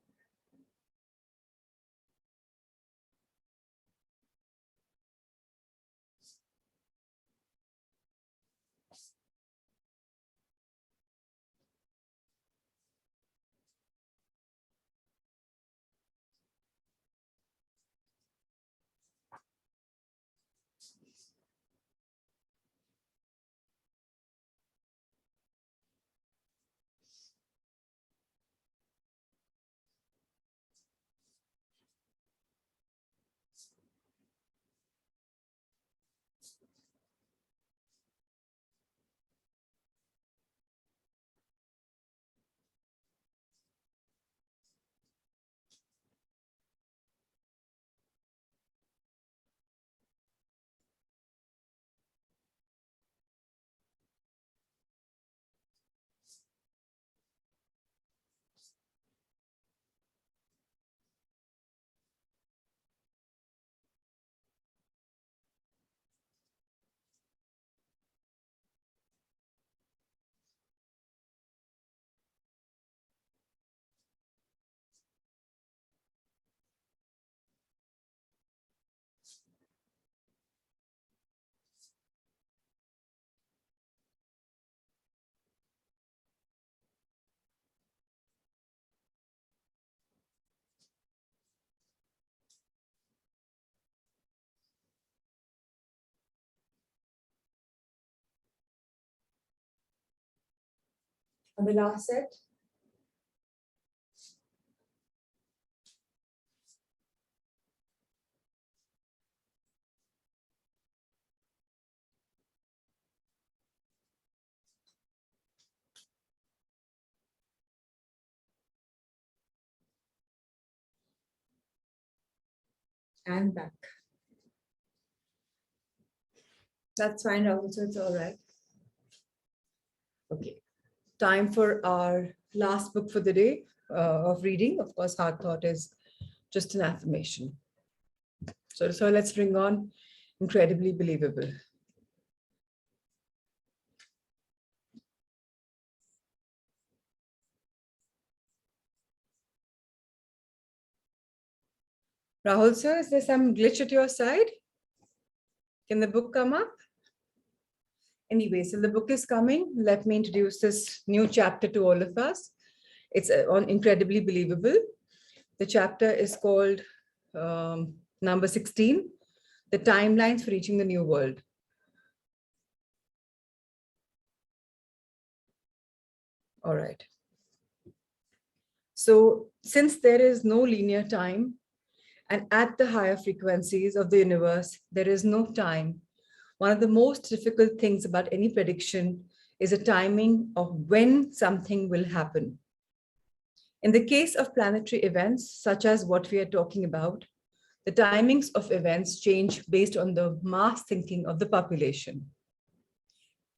And the last set. And back. That's fine, Rahul, so it's all right. Okay, time for our last book for the day of reading. Of course, Heart Thought is just an affirmation. So let's bring on Incredibly Believable. Rahul sir, is there some glitch at your side? Can the book come up? Anyway, so the book is coming. Let me introduce this new chapter to all of us. It's on Incredibly Believable. The chapter is called number 16, The Timelines for Reaching the New World. All right. So since there is no linear time, and at the higher frequencies of the universe, there is no time, one of the most difficult things about any prediction is the timing of when something will happen. In the case of planetary events, such as what we are talking about, the timings of events change based on the mass thinking of the population.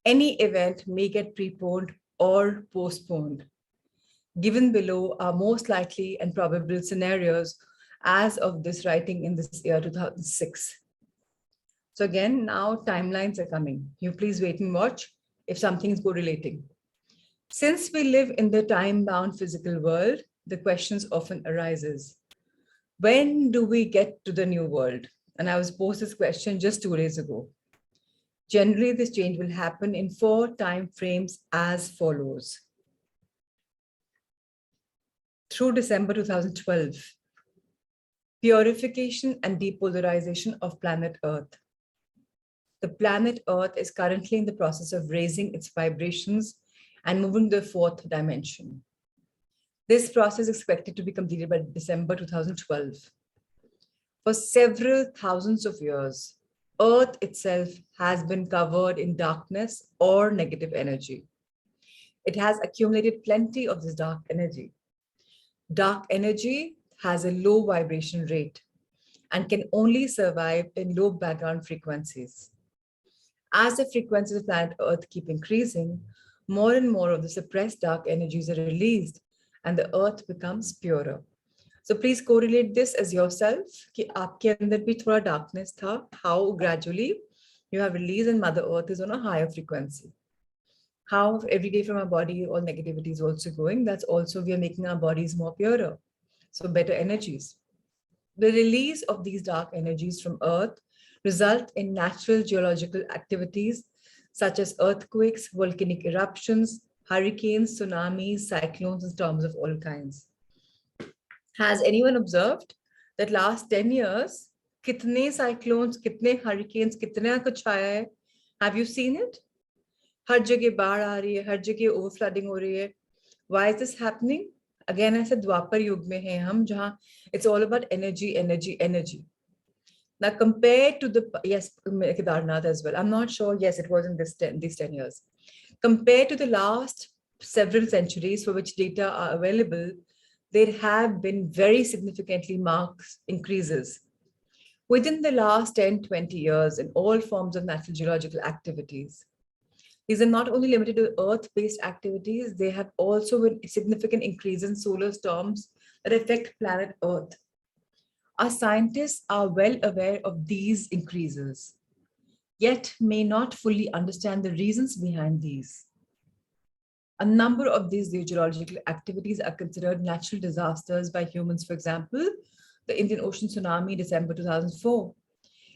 Any event may get preponed or postponed. Given below are most likely and probable scenarios as of this writing in this year 2006. So again, now timelines are coming. You please wait and watch if something is correlating. Since we live in the time-bound physical world, the questions often arises. When do we get to the new world? And I was posed this question just 2 days ago. Generally, this change will happen in 4 time frames as follows. Through December 2012, purification and depolarization of planet Earth. The planet Earth is currently in the process of raising its vibrations and moving to the 4th dimension. This process is expected to be completed by December 2012. For several thousands of years, Earth itself has been covered in darkness or negative energy. It has accumulated plenty of this dark energy. Dark energy has a low vibration rate and can only survive in low background frequencies. As the frequencies of planet Earth keep increasing, more and more of the suppressed dark energies are released and the Earth becomes purer. So please correlate this as yourself कि आपके अंदर भी थोड़ा darkness था, how gradually you have released and Mother Earth is on a higher frequency. How every day from our body all negativity is also going, that's also we are making our bodies more purer. So better energies. The release of these dark energies from Earth result in natural geological activities such as earthquakes, volcanic eruptions, hurricanes, tsunamis, cyclones, and storms of all kinds. Has anyone observed that last 10 years, kitne cyclones, kitne hurricanes, kitna kuch aaya hai? Have you seen it? हर जगह बाढ़ आ रही है, हर जगह ओवरफ्लडिंग हो रही है. Why is this happening? Again, I said द्वापर युग में हैं हम, जहाँ it's all about energy, energy, energy. Now, compared to the, yes, Kedarnath as well. I'm not sure. Yes, it was in these 10 years. Compared to the last several centuries for which data are available, there have been very significantly marked increases. Within the last 10, 20 years in all forms of natural geological activities. These are not only limited to Earth-based activities, they have also been significant increase in solar storms that affect planet Earth. Our scientists are well aware of these increases, yet may not fully understand the reasons behind these. A number of these geological activities are considered natural disasters by humans. For example, the Indian Ocean tsunami, December 2004.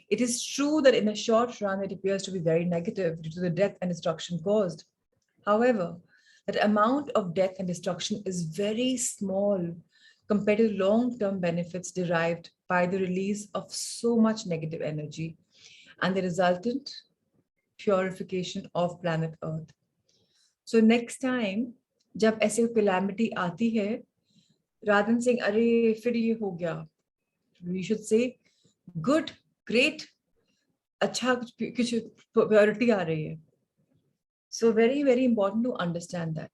It is true that in a short run, it appears to be very negative due to the death and destruction caused. However, that amount of death and destruction is very small compared to long-term benefits derived by the release of so much negative energy and the resultant purification of planet Earth. So next time, जब ऐसे calamity आती है, rather than saying, अरे फिर ये हो गया, we should say, good, great, अच्छा कुछ purity आ रही है. So very, very important to understand that.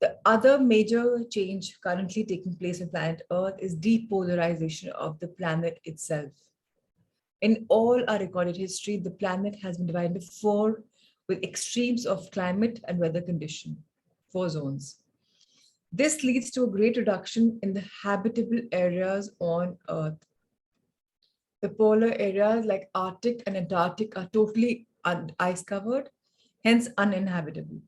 The other major change currently taking place in planet Earth is depolarization of the planet itself. In all our recorded history, the planet has been divided into four with extremes of climate and weather condition, 4 zones. This leads to a great reduction in the habitable areas on Earth. The polar areas like Arctic and Antarctic are totally ice covered, hence uninhabitable.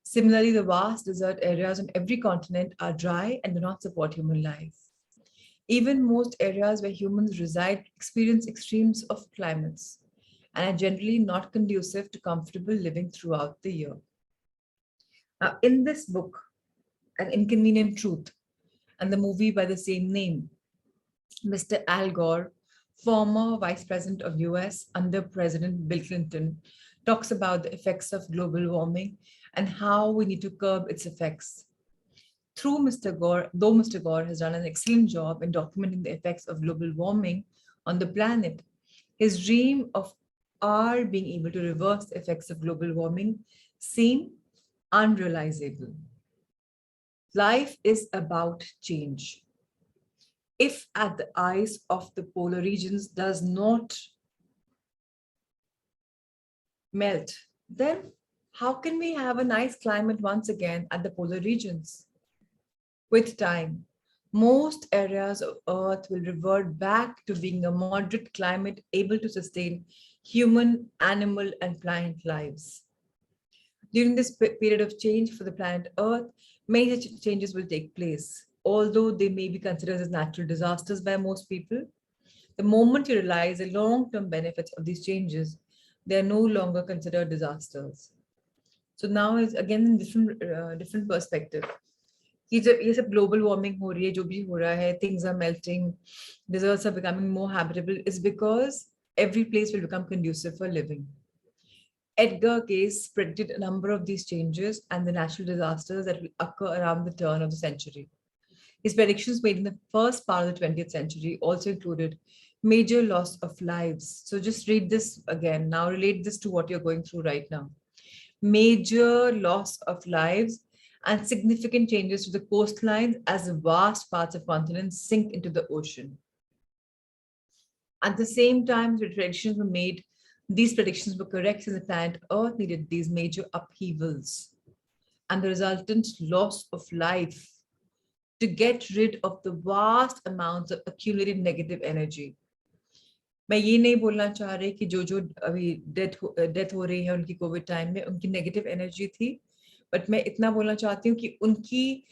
Similarly, the vast desert areas on every continent are dry and do not support human life. Even most areas where humans reside experience extremes of climates and are generally not conducive to comfortable living throughout the year. Now, in this book, An Inconvenient Truth, and the movie by the same name, Mr. Al Gore, former Vice President of US under President Bill Clinton, talks about the effects of global warming and how we need to curb its effects. Though Mr. Gore has done an excellent job in documenting the effects of global warming on the planet, his dream of our being able to reverse the effects of global warming seem unrealizable. Life is about change. If at the ice of the polar regions does not melt, then how can we have a nice climate once again at the polar regions? With time, most areas of Earth will revert back to being a moderate climate able to sustain human, animal, and plant lives. During this period of change for the planet Earth, many changes will take place. Although they may be considered as natural disasters by most people, the moment you realize the long-term benefits of these changes, they are no longer considered disasters. So now is again different perspective. कि जब ये सब global warming हो रही है, जो भी हो रहा है, things are melting, deserts are becoming more habitable, is because every place will become conducive for living. Edgar Cayce predicted a number of these changes and the natural disasters that will occur around the turn of the century. His predictions made in the first part of the 20th century also included major loss of lives. So just read this again. Now relate this to what you're going through right now. Major loss of lives and significant changes to the coastlines as vast parts of continents sink into the ocean. At the same time, the predictions were made, these predictions were correct, and the planet Earth needed these major upheavals and the resultant loss of life to get rid of the vast amounts of accumulated negative energy. मैं ये नहीं बोलना चाह रही कि जो जो अभी डेथ हो रही है उनकी कोविड टाइम में उनकी नेगेटिव एनर्जी थी, बट मैं इतना बोलना चाहती हूँ कि उनकी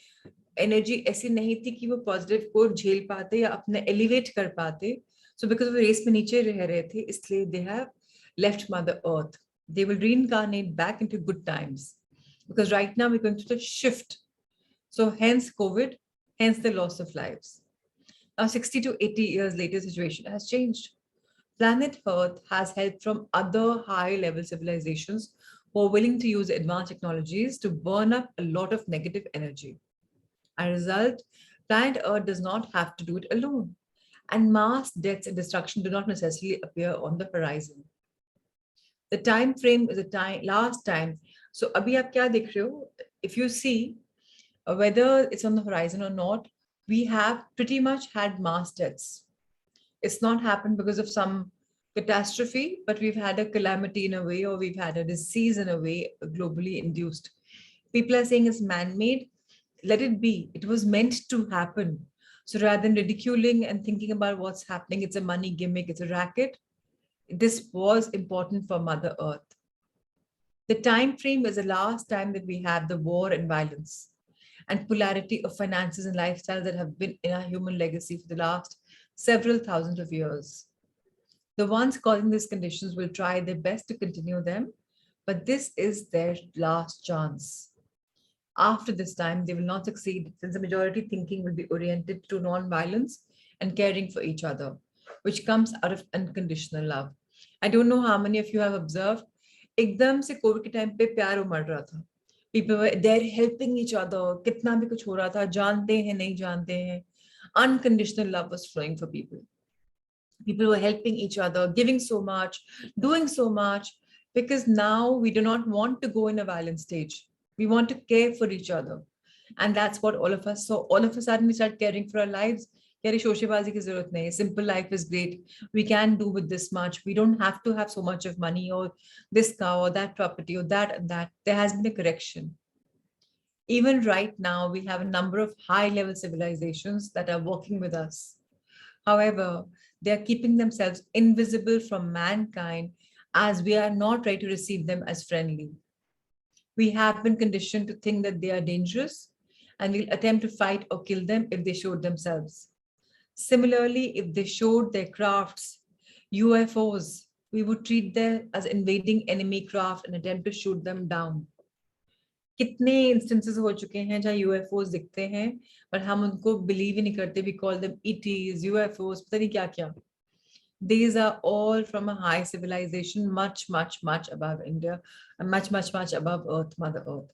एनर्जी ऐसी नहीं थी कि वो पॉजिटिव को झेल पाते या अपने एलिवेट कर पाते. सो बिकॉज वो रेस में नीचे रह रहे थे, इसलिए they have left mother earth. They will reincarnate back into good times because right now we're going through the shift. So hence COVID, hence the loss of lives. Now 60 to 80 years later, the situation has changed. Planet Earth has help from other high level civilizations who are willing to use advanced technologies to burn up a lot of negative energy. As a result, planet Earth does not have to do it alone. And mass deaths and destruction do not necessarily appear on the horizon. The time frame is the time, last time. So abhi aap kya dekh rahe ho? If you see whether it's on the horizon or not, we have pretty much had mass deaths. It's not happened because of some catastrophe, but we've had a calamity in a way, or we've had a disease in a way, globally induced. People are saying it's man-made. Let it be. It was meant to happen. So rather than ridiculing and thinking about what's happening, it's a money gimmick, it's a racket. This was important for Mother Earth. The time frame is the last time that we have the war and violence and polarity of finances and lifestyles that have been in our human legacy for the last several thousands of years. The ones causing these conditions will try their best to continue them, but this is their last chance. After this time, they will not succeed since the majority thinking will be oriented to non-violence and caring for each other, which comes out of unconditional love. I don't know how many of you have observed, एकदम से Covid के time पे प्यार उमड़ रहा था. People were there helping each other. कितना भी कुछ हो रहा था, जानते हैं नहीं जानते हैं. Unconditional love was flowing for people. People were helping each other, giving so much, doing so much, because now we do not want to go in a violent stage. We want to care for each other. And that's what all of us saw. All of a sudden, we start caring for our lives. Simple life is great. We can do with this much. We don't have to have so much of money or this car or that property or that and that. There has been a correction. Even right now, we have a number of high-level civilizations that are working with us. However, they are keeping themselves invisible from mankind as we are not ready to receive them as friendly. We have been conditioned to think that they are dangerous and we'll attempt to fight or kill them if they showed themselves. Similarly, if they showed their crafts, UFOs, we would treat them as invading enemy craft and attempt to shoot them down. कितने instances हो चुके हैं जहाँ UFOs दिखते हैं पर हम उनको believe ही नहीं करते. We call them ETs, UFOs, पता नहीं क्या क्या. These are all from a high civilization, much, much, much above India, and much, much, much above Earth, Mother Earth.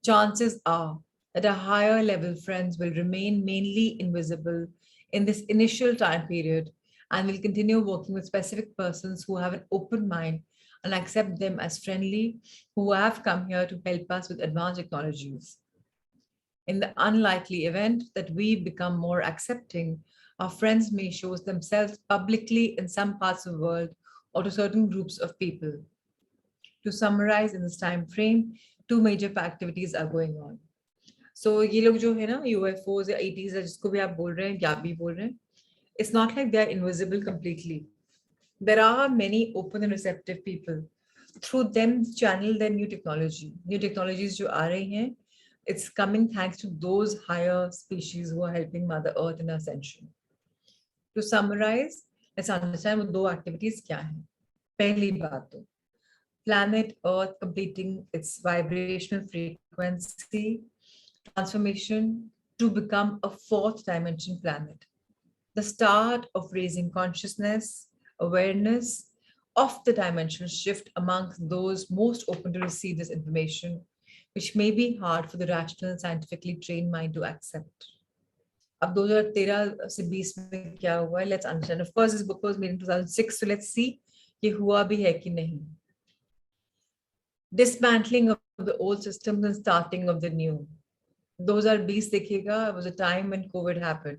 Chances are that our higher level friends will remain mainly invisible in this initial time period and will continue working with specific persons who have an open mind and accept them as friendly, who have come here to help us with advanced technologies. In the unlikely event that we become more accepting, our friends may show themselves publicly in some parts of the world or to certain groups of people. To summarize in this time frame, two major activities are going on. So ये लोग जो है ना UFOs या ETs है जिसको भी आप बोल रहे हैं या भी बोल रहे हैं, it's not like they are invisible completely. There are many open and receptive people. Through them channel their new technology. New technologies जो आ रही हैं, it's coming thanks to those higher species who are helping Mother Earth in ascension. To summarize, let's understand वो दो activities क्या हैं. पहली बात तो planet Earth completing its vibrational frequency transformation to become a fourth dimension planet. The start of raising consciousness, awareness, of the dimensional shift amongst those most open to receive this information, which may be hard for the rational and scientifically trained mind to accept. अब 2013 से 20 में क्या हुआ है, let's understand. Of course, this book was made in 2006, so let's see ये हुआ भी है कि नहीं. Dismantling of the old systems and starting of the new. 2020 देखिएगा, was a time when COVID happened.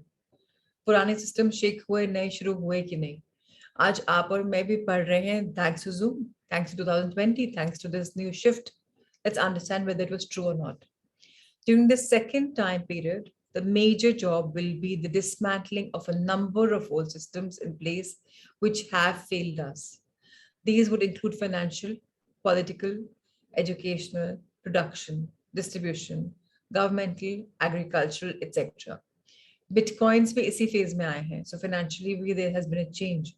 पुराने सिस्टम शेक हुए, नए शुरू हुए कि नहीं. आज आप और मैं भी पढ़ रहे हैं, thanks to Zoom, thanks to 2020, thanks to this new shift. Let's understand whether it was true or not. During the second time period, the major job will be the dismantling of a number of old systems in place which have failed us. These would include financial, political, educational, production, distribution, governmental, agricultural, etc. Bitcoins भी इसी phase में आए हैं. So financially, there has been a change.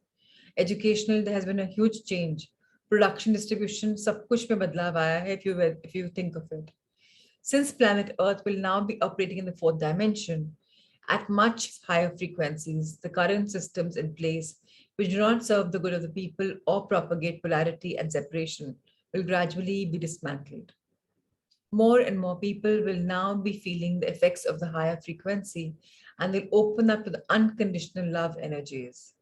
Educational, there has been a huge change. Production, distribution, सब कुछ में बदलाव आया है if you think of it. Since planet Earth will now be operating in the fourth dimension at much higher frequencies, the current systems in place, which do not serve the good of the people or propagate polarity and separation, will gradually be dismantled. More and more people will now be feeling the effects of the higher frequency and will open up to the unconditional love energies.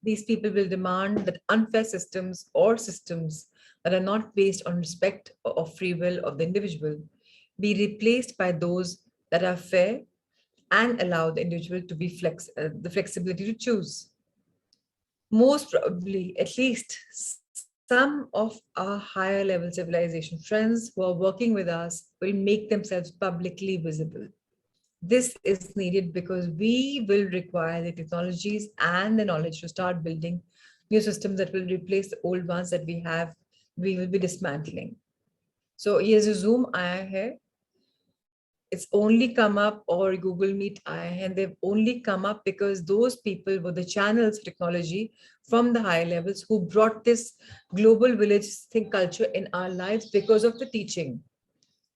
These people will demand that unfair systems or systems that are not based on respect or free will of the individual be replaced by those that are fair and allow the individual to be the flexibility to choose. Most probably, at least some of our higher level civilization friends who are working with us will make themselves publicly visible. This is needed because we will require the technologies and the knowledge to start building new systems that will replace the old ones that we have, we will be dismantling. So here's a Zoom आया है. It's only come up, or Google Meet आया है, and they've only come up because those people were the channels technology from the higher levels who brought this global village think culture in our lives because of the teaching.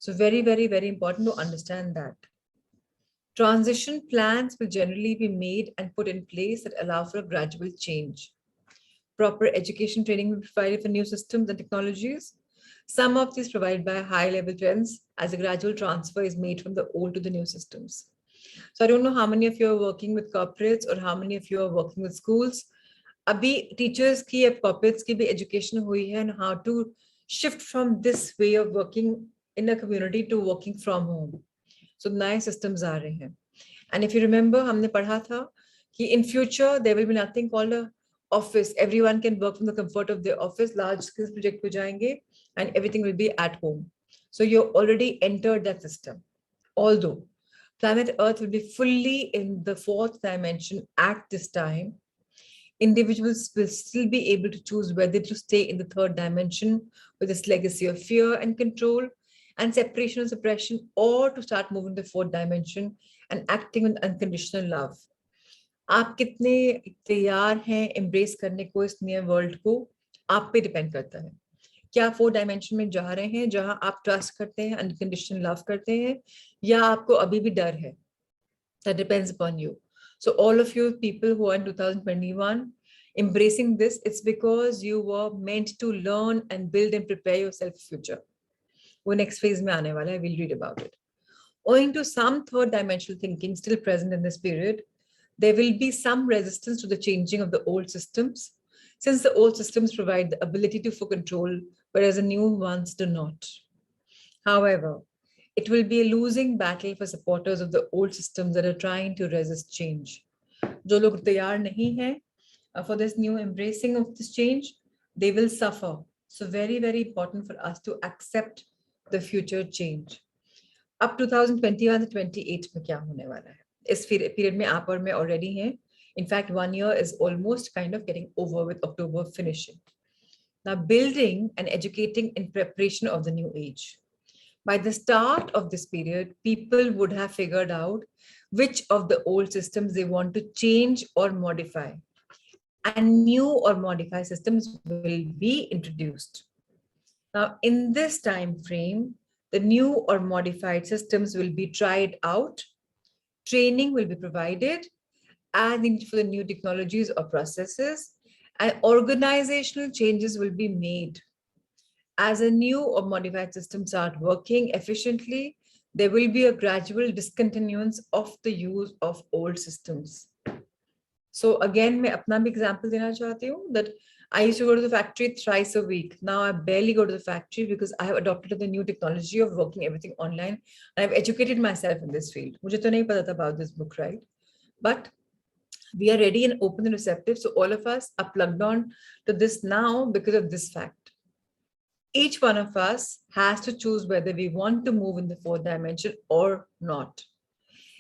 So very, very, very important to understand that. Transition plans will generally be made and put in place that allow for a gradual change. Proper education training will be provided for new systems and technologies. Some of these provided by high-level trends as a gradual transfer is made from the old to the new systems. So I don't know how many of you are working with corporates or how many of you are working with schools. Abhi teachers ki ab corporates ki bhi education hui hai and how to shift from this way of working in a community to working from home. So नए systems आ रहे हैं. And if you remember, हमने पढ़ा था कि in future there will be nothing called a office. Everyone can work from the comfort of their office. Large scale project हो जाएंगे and everything will be at home. So you already entered that system. Although planet Earth will be fully in the fourth dimension at this time, individuals will still be able to choose whether to stay in the third dimension with this legacy of fear and control and separation and suppression, or to start moving to the fourth dimension and acting with unconditional love. आप कितने तैयार हैं embrace करने को इस नए world को, आप पे डिपेंड करता है. क्या फोर डायमेंशन में जा रहे हैं जहां आप ट्रस्ट करते हैं, अनकंडीशनल लव करते हैं, या आपको अभी भी डर है? That depends upon you. So all of you people who are in 2021 embracing this, it's because you were meant to learn and build and prepare yourself for future. वो next phase में आने वाला है, we'll read about it. Owing to some third dimensional thinking still present in this period, there will be some resistance to the changing of the old systems, since the old systems provide the ability to for control, whereas the new ones do not. However, it will be a losing battle for supporters of the old systems that are trying to resist change. जो लोग तैयार नहीं हैं for this new embracing of this change, they will suffer. So very, very important for us to accept the future change. अब 2021 से 28 में क्या होने वाला है? इस period में आप और मैं already हैं. In fact, 1 year is almost kind of getting over with October finishing. Now, building and educating in preparation of the new age. By the start of this period, people would have figured out which of the old systems they want to change or modify. And new or modified systems will be introduced. Now, in this time frame, the new or modified systems will be tried out, training will be provided, and for the new technologies or processes, And organizational changes will be made. As a new or modified system start working efficiently, there will be a gradual discontinuance of the use of old systems. So again, मैं अपना भी example देना चाहती हूँ that I used to go to the factory thrice a week. Now I barely go to the factory because I have adopted the new technology of working everything online. And I've educated myself in this field. मुझे तो नहीं पता था about this book, right? But we are ready and open and receptive. So all of us are plugged on to this now because of this fact. Each one of us has to choose whether we want to move in the fourth dimension or not.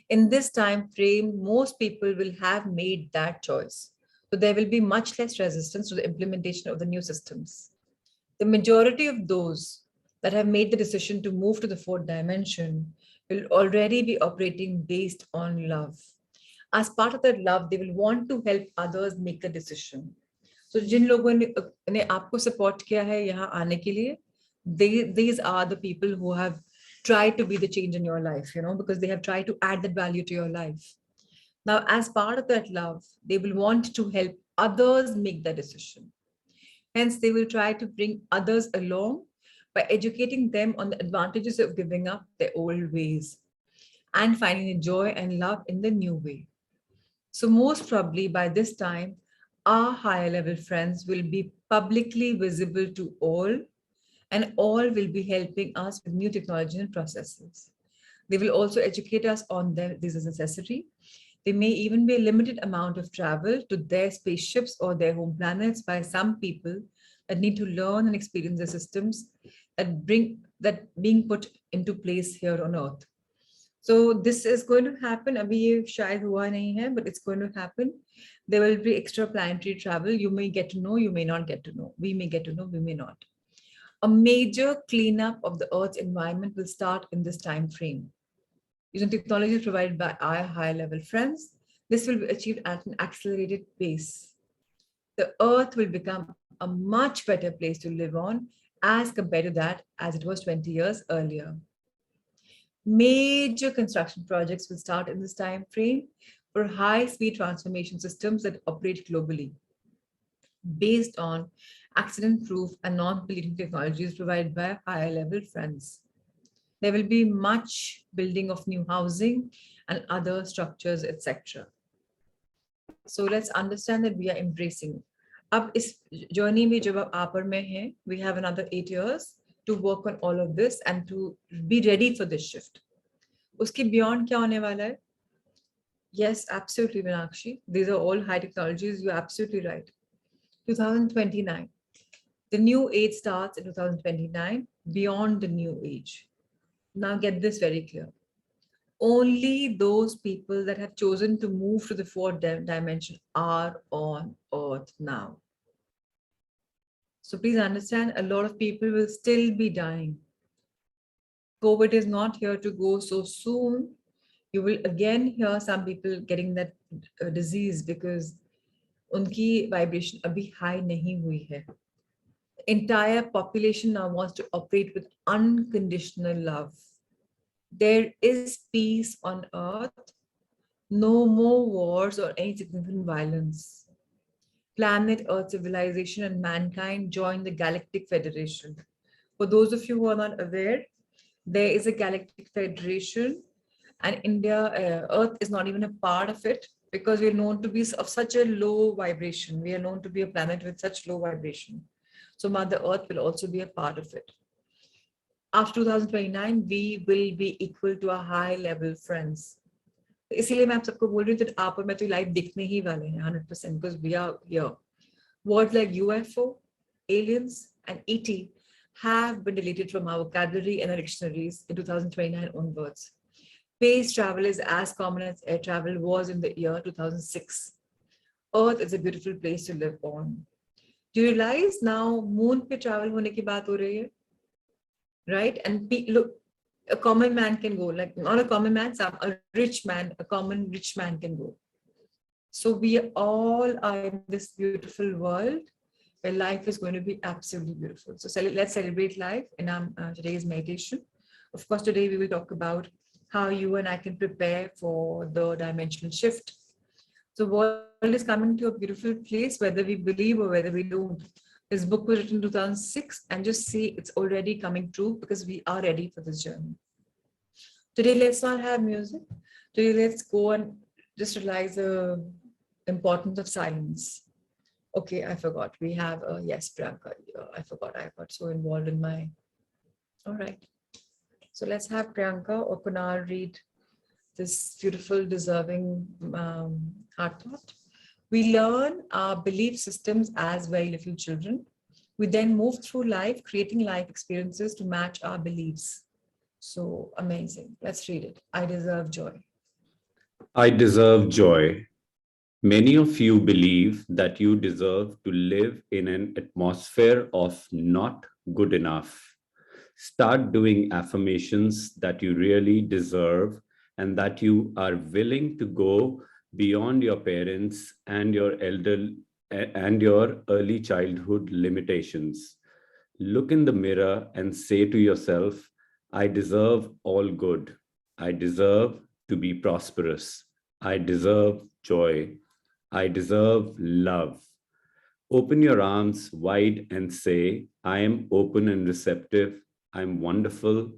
In this time frame, most people will have made that choice. So there will be much less resistance to the implementation of the new systems. The majority of those that have made the decision to move to the fourth dimension will already be operating based on love. As part of that love, they will want to help others make a decision. So जिन लोगों ने आपको support किया है यहाँ आने के लिए, these are the people who have tried to be the change in your life, because they have tried to add that value to your life. Now, as part of that love, they will want to help others make the decision. Hence, they will try to bring others along by educating them on the advantages of giving up their old ways and finding the joy and love in the new way. So most probably by this time, our higher level friends will be publicly visible to all, and all will be helping us with new technology and processes. They will also educate us on this is necessary. There may even be a limited amount of travel to their spaceships or their home planets by some people that need to learn and experience the systems that being put into place here on Earth. So this is going to happen. अभी ये शायद हुआ नहीं है, but it's going to happen. There will be extra planetary travel. You may get to know, you may not get to know. We may get to know, we may not. A major cleanup of the Earth's environment will start in this time frame. Using technology provided by our higher level friends, this will be achieved at an accelerated pace. The Earth will become a much better place to live on as compared to that as it was 20 years earlier. Major construction projects will start in this time frame for high-speed transformation systems that operate globally, based on accident-proof and non-polluting technologies provided by higher-level friends. There will be much building of new housing and other structures, etc. So let's understand that we are embracing. अब इस journey में जब आप पर में हैं, we have another 8 years to work on all of this and to be ready for this shift. Uske beyond kya hone wala hai? Yes, absolutely, Meenakshi. These are all high technologies. You're absolutely right. 2029. The new age starts in 2029, beyond the new age. Now get this very clear. Only those people that have chosen to move to the fourth dimension are on Earth now. So please understand, a lot of people will still be dying. COVID is not here to go so soon. You will again hear some people getting that disease because unki vibration abhi high nahi hui hai. Entire population now wants to operate with unconditional love. There is peace on Earth, no more wars or any significant violence. Planet Earth civilization and mankind join the Galactic Federation. For those of you who are not aware, there is a Galactic Federation, and India, Earth is not even a part of it because we are known to be of such a low vibration. We are known to be a planet with such low vibration. So Mother Earth will also be a part of it. After 2029, we will be equal to our high level friends. इसीलिए मैं आप सबको बोल रही हूँ that आप और मैं तो लाइव दिखने ही वाले हैं 100% because we are here. Words like UFO, aliens, and ET have been deleted from our vocabulary and our dictionaries in 2029 onwards. Space travel is as common as air travel was in the year 2006. Earth is a beautiful place to live on. Do you realize now moon pe travel hone ki baat ho rahi hai? Right? And look, a common man can go, like not a common man, a rich man, a common rich man can go. So we all are in this beautiful world where life is going to be absolutely beautiful. So let's celebrate life in our today's meditation. Of course, today we will talk about how you and I can prepare for the dimensional shift. So world is coming to a beautiful place, whether we believe or whether we don't. This book was written in 2006, and just see it's already coming true because we are ready for this journey. Today, let's not have music. Today, let's go and just realize the importance of silence. Okay, I forgot. We have, yes, Priyanka. I forgot. I got so involved in my. All right. So let's have Priyanka or Kunal read this beautiful, deserving heart thought. We learn our belief systems as very little children. We then move through life, creating life experiences to match our beliefs. So amazing. Let's read it. I deserve joy. I deserve joy. Many of you believe that you deserve to live in an atmosphere of not good enough. Start doing affirmations that you really deserve and that you are willing to go beyond your parents and your early childhood limitations. Look in the mirror and say to yourself, I deserve all good. I deserve to be prosperous. I deserve joy. I deserve love. Open your arms wide and say, I am open and receptive. I'm wonderful.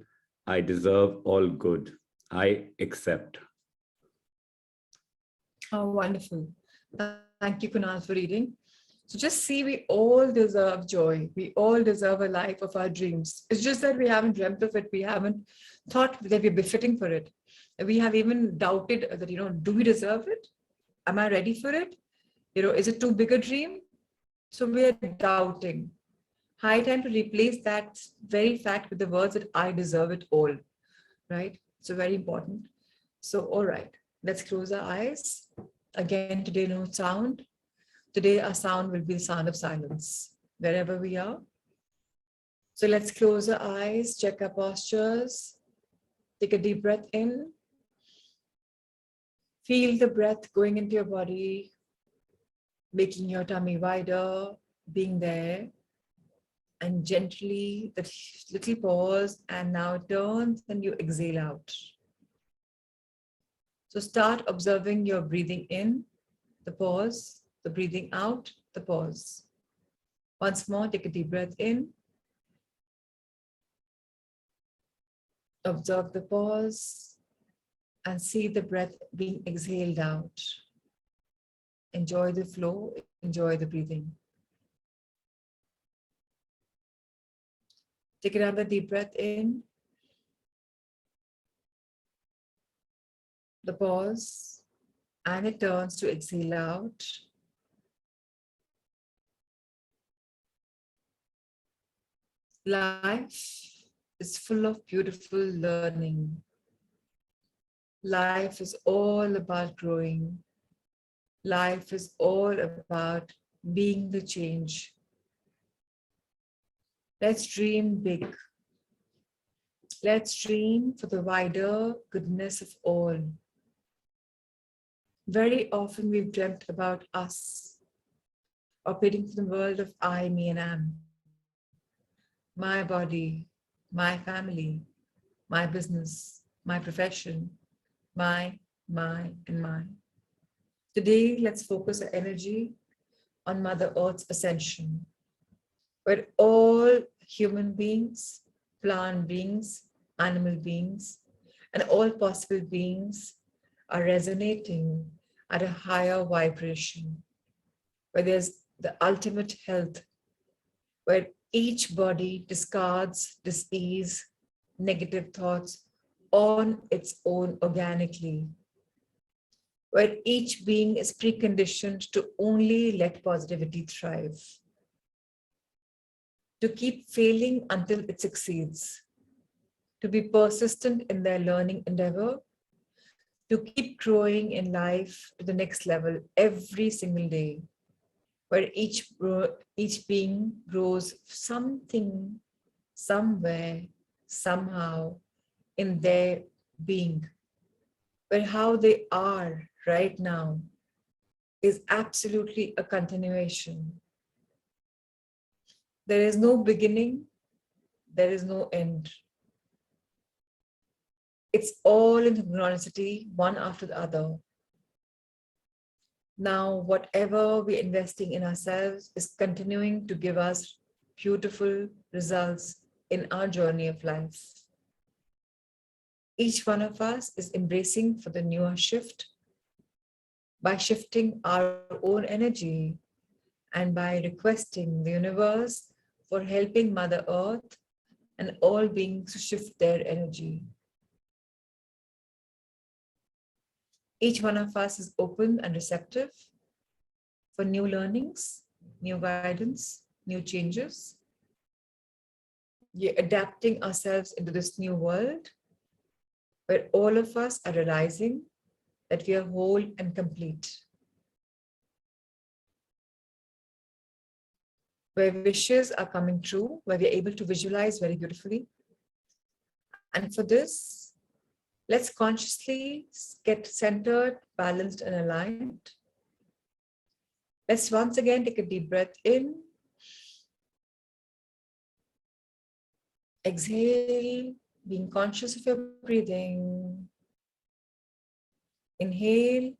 I deserve all good. I accept. Oh, wonderful. Thank you, Kunal, for reading. So just see, we all deserve joy. We all deserve a life of our dreams. It's just that we haven't dreamt of it. We haven't thought that we're befitting for it. We have even doubted that, do we deserve it? Am I ready for it? Is it too big a dream? So we're doubting. High time to replace that very fact with the words that I deserve it all, right? So very important. So, all right, let's close our eyes. Again, today, no sound. Today, our sound will be the sound of silence, wherever we are. So let's close our eyes, check our postures. Take a deep breath in. Feel the breath going into your body, making your tummy wider, being there. And gently, the little pause, and now it turns and you exhale out. So start observing your breathing in, the pause, the breathing out, the pause. Once more, take a deep breath in. Observe the pause and see the breath being exhaled out. Enjoy the flow, enjoy the breathing. Take another deep breath in. The pause, and it turns to exhale out. Life is full of beautiful learning. Life is all about growing. Life is all about being the change. Let's dream big. Let's dream for the wider goodness of all. Very often we've dreamt about us, operating from the world of I, me, and am. My body, my family, my business, my profession, my, and mine. Today, let's focus our energy on Mother Earth's ascension, where all human beings, plant beings, animal beings, and all possible beings are resonating at a higher vibration, where there's the ultimate health, where each body discards dis-ease, negative thoughts on its own organically, where each being is preconditioned to only let positivity thrive, to keep failing until it succeeds, to be persistent in their learning endeavor, to keep growing in life to the next level every single day, where each being grows something, somewhere, somehow in their being, where how they are right now is absolutely a continuation. There is no beginning, there is no end. It's all in synchronicity, one after the other. Now, whatever we're investing in ourselves is continuing to give us beautiful results in our journey of life. Each one of us is embracing for the newer shift by shifting our own energy and by requesting the universe for helping Mother Earth and all beings to shift their energy. Each one of us is open and receptive for new learnings, new guidance, new changes. We're adapting ourselves into this new world where all of us are realizing that we are whole and complete. Where wishes are coming true, where we're able to visualize very beautifully. And for this, let's consciously get centered, balanced, and aligned. Let's once again take a deep breath in. Exhale, being conscious of your breathing. Inhale.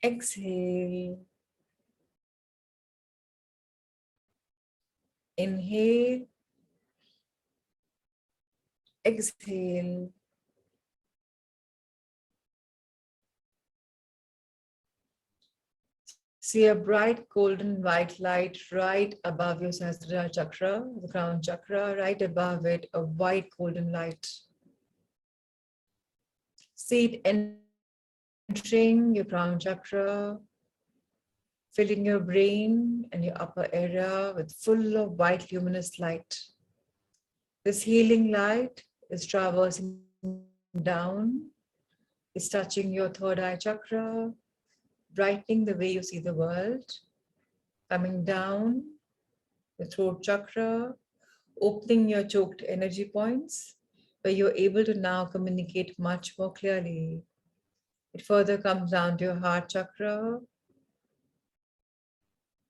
Exhale. Inhale. Exhale. See a bright golden white light right above your Sahasrara chakra, the crown chakra, right above it, a white golden light. See it entering your crown chakra, filling your brain and your upper area with full of white luminous light. This healing light is traversing down, it's touching your third eye chakra, brightening the way you see the world, coming down the throat chakra, opening your choked energy points, where you're able to now communicate much more clearly. It further comes down to your heart chakra.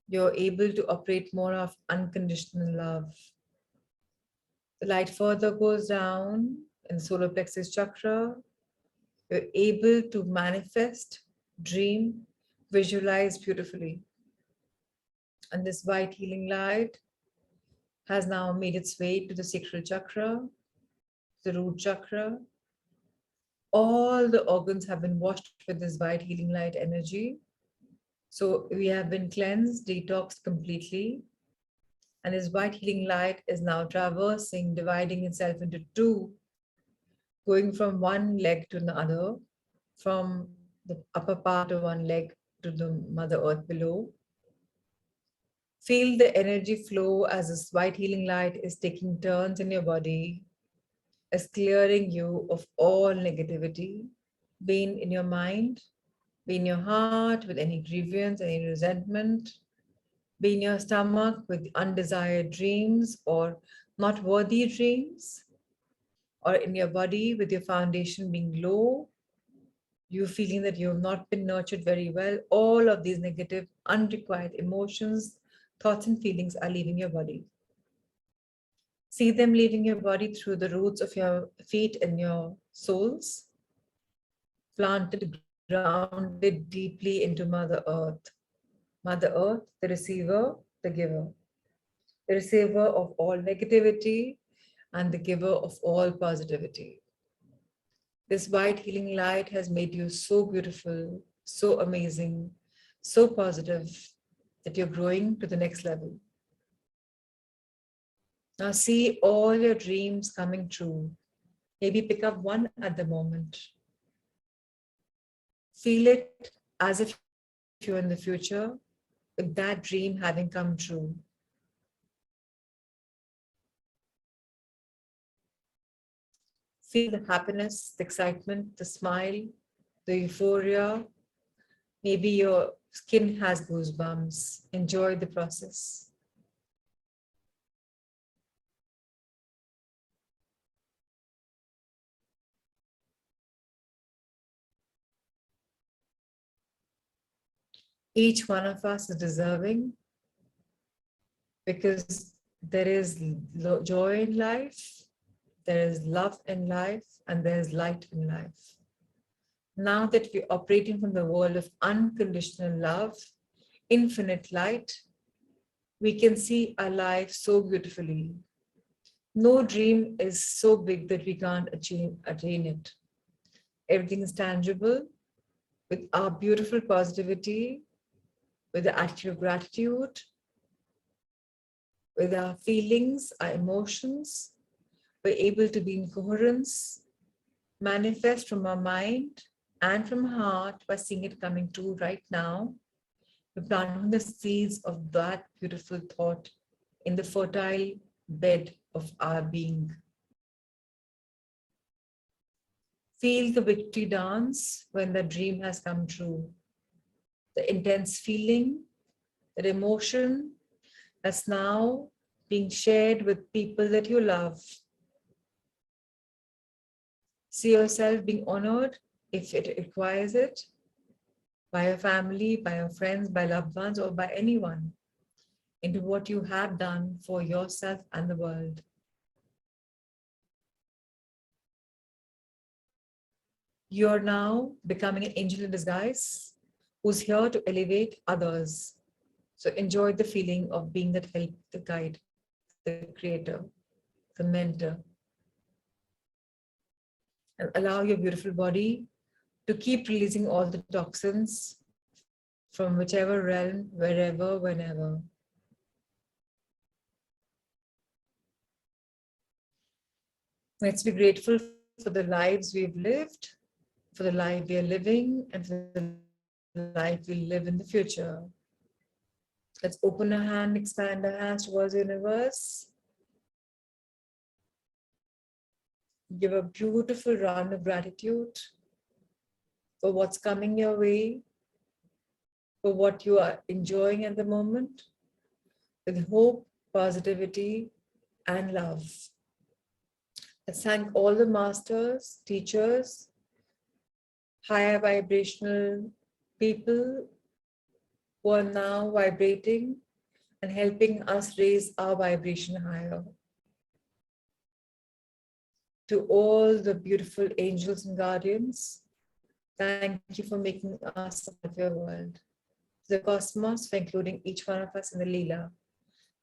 You're able to operate more of unconditional love. The light further goes down in the solar plexus chakra. You're able to manifest, dream, visualize beautifully. And this white healing light has now made its way to the sacral chakra, the root chakra. All the organs have been washed with this white healing light energy. So we have been cleansed, detoxed completely. And this white healing light is now traversing, dividing itself into two, going from one leg to the other, from the upper part of one leg to the Mother Earth below. Feel the energy flow as this white healing light is taking turns in your body, as clearing you of all negativity, being in your mind, be in your heart with any grievance, any resentment, be in your stomach with undesired dreams or not worthy dreams, or in your body with your foundation being low, you feeling that you have not been nurtured very well. All of these negative, unrequired emotions, thoughts and feelings are leaving your body. See them leaving your body through the roots of your feet and your soles, planted, grounded deeply into Mother Earth. Mother Earth, the receiver, the giver. The receiver of all negativity and the giver of all positivity. This white healing light has made you so beautiful, so amazing, so positive that you're growing to the next level. Now see all your dreams coming true. Maybe pick up one at the moment. Feel it as if you're in the future with that dream having come true. Feel the happiness, the excitement, the smile, the euphoria. Maybe your skin has goosebumps. Enjoy the process. Each one of us is deserving because there is joy in life, there is love in life, and there is light in life. Now that we're operating from the world of unconditional love, infinite light, we can see our life so beautifully. No dream is so big that we can't attain it. Everything is tangible with our beautiful positivity, with the attitude of gratitude, with our feelings, our emotions. We're able to be in coherence, manifest from our mind and from our heart by seeing it coming true right now. We're planting the seeds of that beautiful thought in the fertile bed of our being. Feel the victory dance when the dream has come true. The intense feeling, that emotion that's now being shared with people that you love. See yourself being honored if it requires it, by your family, by your friends, by loved ones, or by anyone, into what you have done for yourself and the world. You're now becoming an angel in disguise who's here to elevate others. So enjoy the feeling of being that help, the guide, the creator, the mentor. And allow your beautiful body to keep releasing all the toxins from whichever realm, wherever, whenever. Let's be grateful for the lives we've lived, for the life we are living, and for the life we'll live in the future. Let's open our hand, expand our hands towards the universe. Give a beautiful round of gratitude for what's coming your way, for what you are enjoying at the moment, with hope, positivity, and love. Let's thank all the masters, teachers, higher vibrational people who are now vibrating and helping us raise our vibration higher. To all the beautiful angels and guardians, thank you for making us a part of your world. To the cosmos, for including each one of us in the Leela.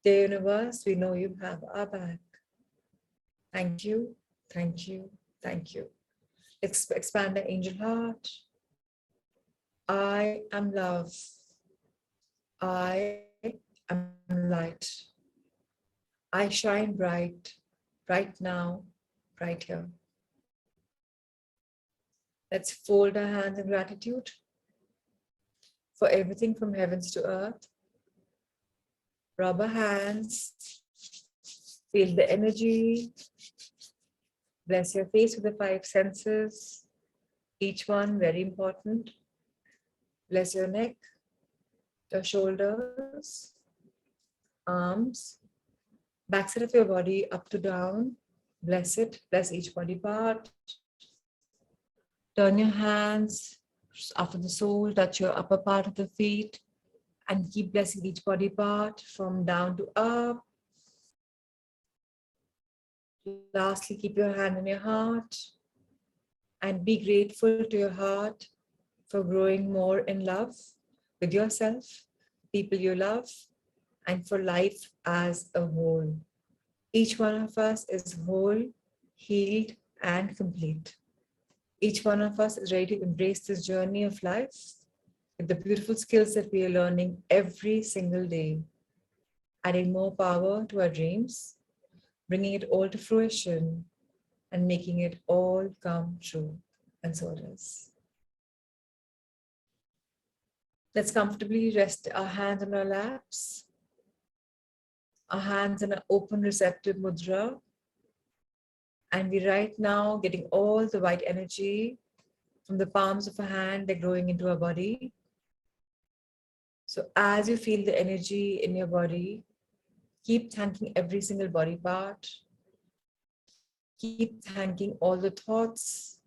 The universe, we know you have our back. Thank you, thank you, thank you. Let's expand the angel heart. I am love. I am light. I shine bright, right now, right here. Let's fold our hands in gratitude for everything from heavens to earth. Rub our hands, feel the energy. Bless your face with the 5 senses, each one very important. Bless your neck, your shoulders, arms, backside of your body up to down. Bless it, bless each body part. Turn your hands after the sole, touch your upper part of the feet, and keep blessing each body part from down to up. Lastly, keep your hand on your heart and be grateful to your heart for growing more in love with yourself, people you love, and for life as a whole. Each one of us is whole, healed, and complete. Each one of us is ready to embrace this journey of life with the beautiful skills that we are learning every single day, adding more power to our dreams, bringing it all to fruition, and making it all come true. And so it is. Let's comfortably rest our hands on our laps, our hands in an open receptive mudra. And we're right now getting all the white energy from the palms of our hand, they're growing into our body. So as you feel the energy in your body, keep thanking every single body part. Keep thanking all the thoughts.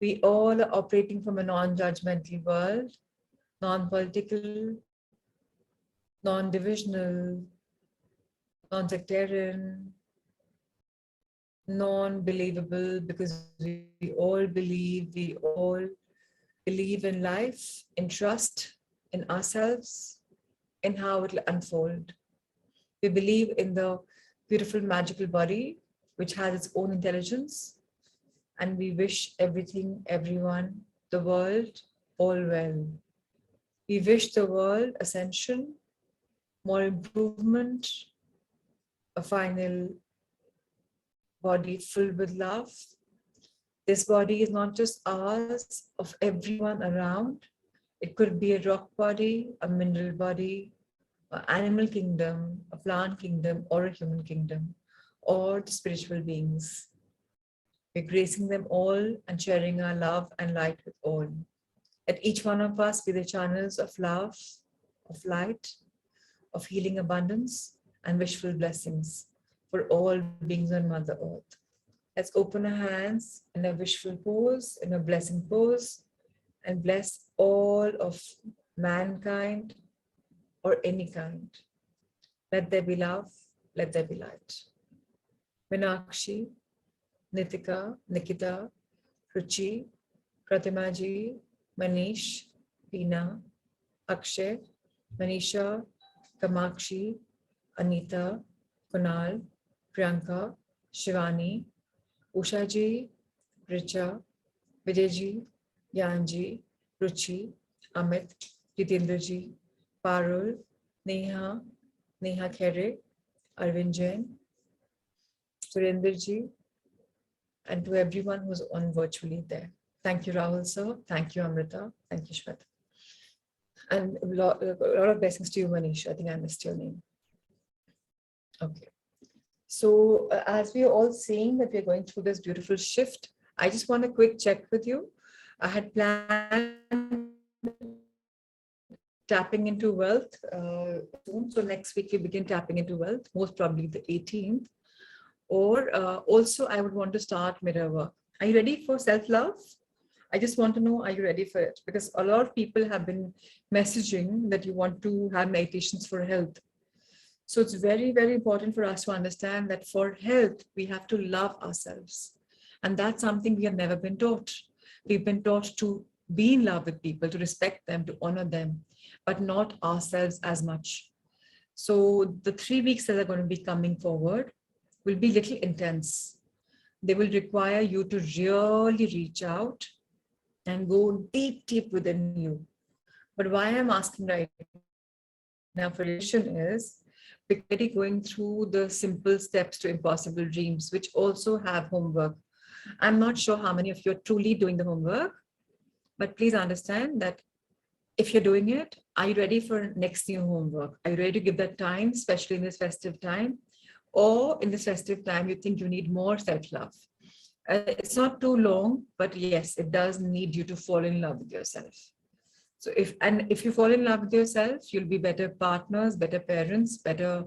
We all are operating from a non-judgmental world, non-political, non-divisional, non-sectarian, non-believable, because we all believe in life, in trust, in ourselves, in how it will unfold. We believe in the beautiful, magical body, which has its own intelligence, and we wish everything, everyone, the world, all well. We wish the world ascension, more improvement, a final body filled with love. This body is not just ours, of everyone around. It could be a rock body, a mineral body, an animal kingdom, a plant kingdom, or a human kingdom, or the spiritual beings. We're gracing them all and sharing our love and light with all. Let each one of us be the channels of love, of light, of healing abundance, and wishful blessings for all beings on Mother Earth. Let's open our hands in a wishful pose, in a blessing pose, and bless all of mankind or any kind. Let there be love, let there be light. Meenakshi, Nitika, Nikita, Ruchi, Pratimaji, Manish, Veena, Akshay, Manisha, Kamakshi, Anita, Kunal, Priyanka, Shivani, Ushaji, Richa, Vijayji, Yanji, Ruchi, Amit, Jitendraji, Parul, Neha, Neha Khere, Arvind Jain, Surendraji, and to everyone who's on virtually there. Thank you, Rahul sir. Thank you, Amrita. Thank you, Shweta. And a lot of blessings to you, Manish. I think I missed your name. Okay. So as we are all seeing that we're going through this beautiful shift, I just want a quick check with you. I had planned tapping into wealth soon. So next week we begin tapping into wealth, most probably the 18th. Or also I would want to start mirror work. Are you ready for self-love? I just want to know, are you ready for it? Because a lot of people have been messaging that you want to have meditations for health. So it's very, very important for us to understand that for health, we have to love ourselves. And that's something we have never been taught. We've been taught to be in love with people, to respect them, to honor them, but not ourselves as much. So the 3 weeks that are going to be coming forward will be little intense. They will require you to really reach out and go deep, deep within you. But why I'm asking right now for relation is because going through the simple steps to impossible dreams, which also have homework. I'm not sure how many of you are truly doing the homework, but please understand that if you're doing it, are you ready for next new homework? Are you ready to give that time, especially in this festive time? Or in this festive time, you think you need more self-love? It's not too long, but yes, it does need you to fall in love with yourself. So if you fall in love with yourself, you'll be better partners, better parents, better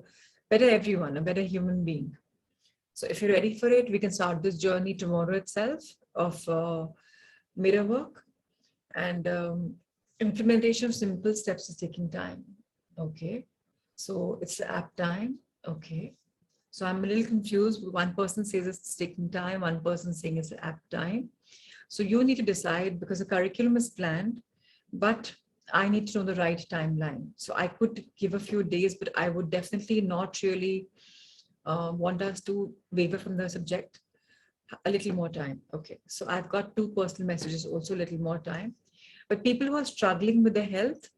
everyone, a better human being. So if you're ready for it, we can start this journey tomorrow itself of mirror work. And implementation of simple steps is taking time. Okay. So it's the app time. Okay. So I'm a little confused. One person says it's taking time. One person saying it's the app time. So you need to decide, because the curriculum is planned, but I need to know the right timeline. So I could give a few days, but I would definitely not really want us to waver from the subject. A little more time. Okay. So I've got 2 personal messages, also a little more time. But people who are struggling with their health,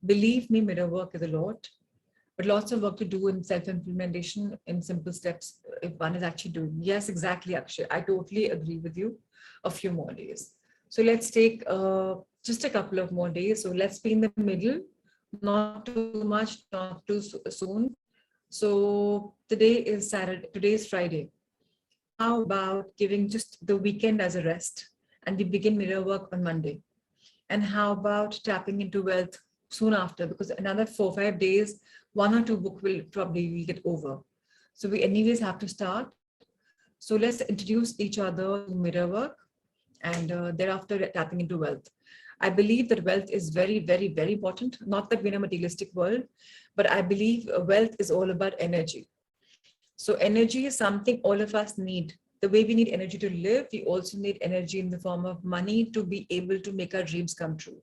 believe me, mirror work is a lot. But lots of work to do in self-implementation in simple steps if one is actually doing. Yes, exactly, Akshay. I totally agree with you. A few more days. So let's take just a couple of more days. So let's be in the middle, not too much, not too soon. So today is Saturday, today is Friday. How about giving just the weekend as a rest and we begin mirror work on Monday? And how about tapping into wealth soon after? Because another 4 or 5 days, 1 or 2 book will probably get over. So we anyways have to start. So let's introduce each other to mirror work and thereafter tapping into wealth. I believe that wealth is very, very, very important. Not that we're in a materialistic world, but I believe wealth is all about energy. So energy is something all of us need the way we need energy to live, we also need energy in the form of money to be able to make our dreams come true.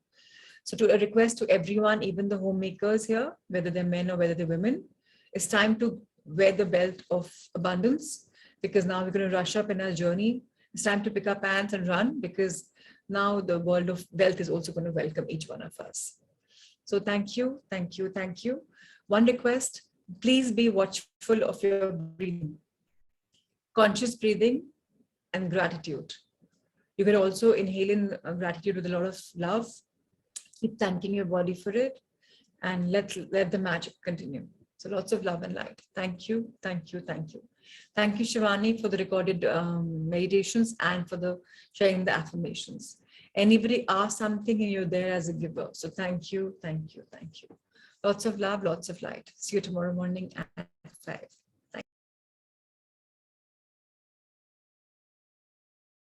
So to a request to everyone, even the homemakers here, whether they're men or whether they're women, it's time to wear the belt of abundance, because now we're going to rush up in our journey. It's time to pick up pants and run, because now the world of wealth is also going to welcome each one of us. So thank you, thank you, thank you. One request, please be watchful of your breathing, conscious breathing and gratitude. You can also inhale in gratitude with a lot of love. Keep thanking your body for it, and let the magic continue. So lots of love and light. Thank you, thank you, thank you. Thank you, Shivani, for the recorded meditations and for the sharing the affirmations. Anybody ask something and you're there as a giver. So thank you, thank you, thank you. Lots of love, lots of light. See you tomorrow morning at 5.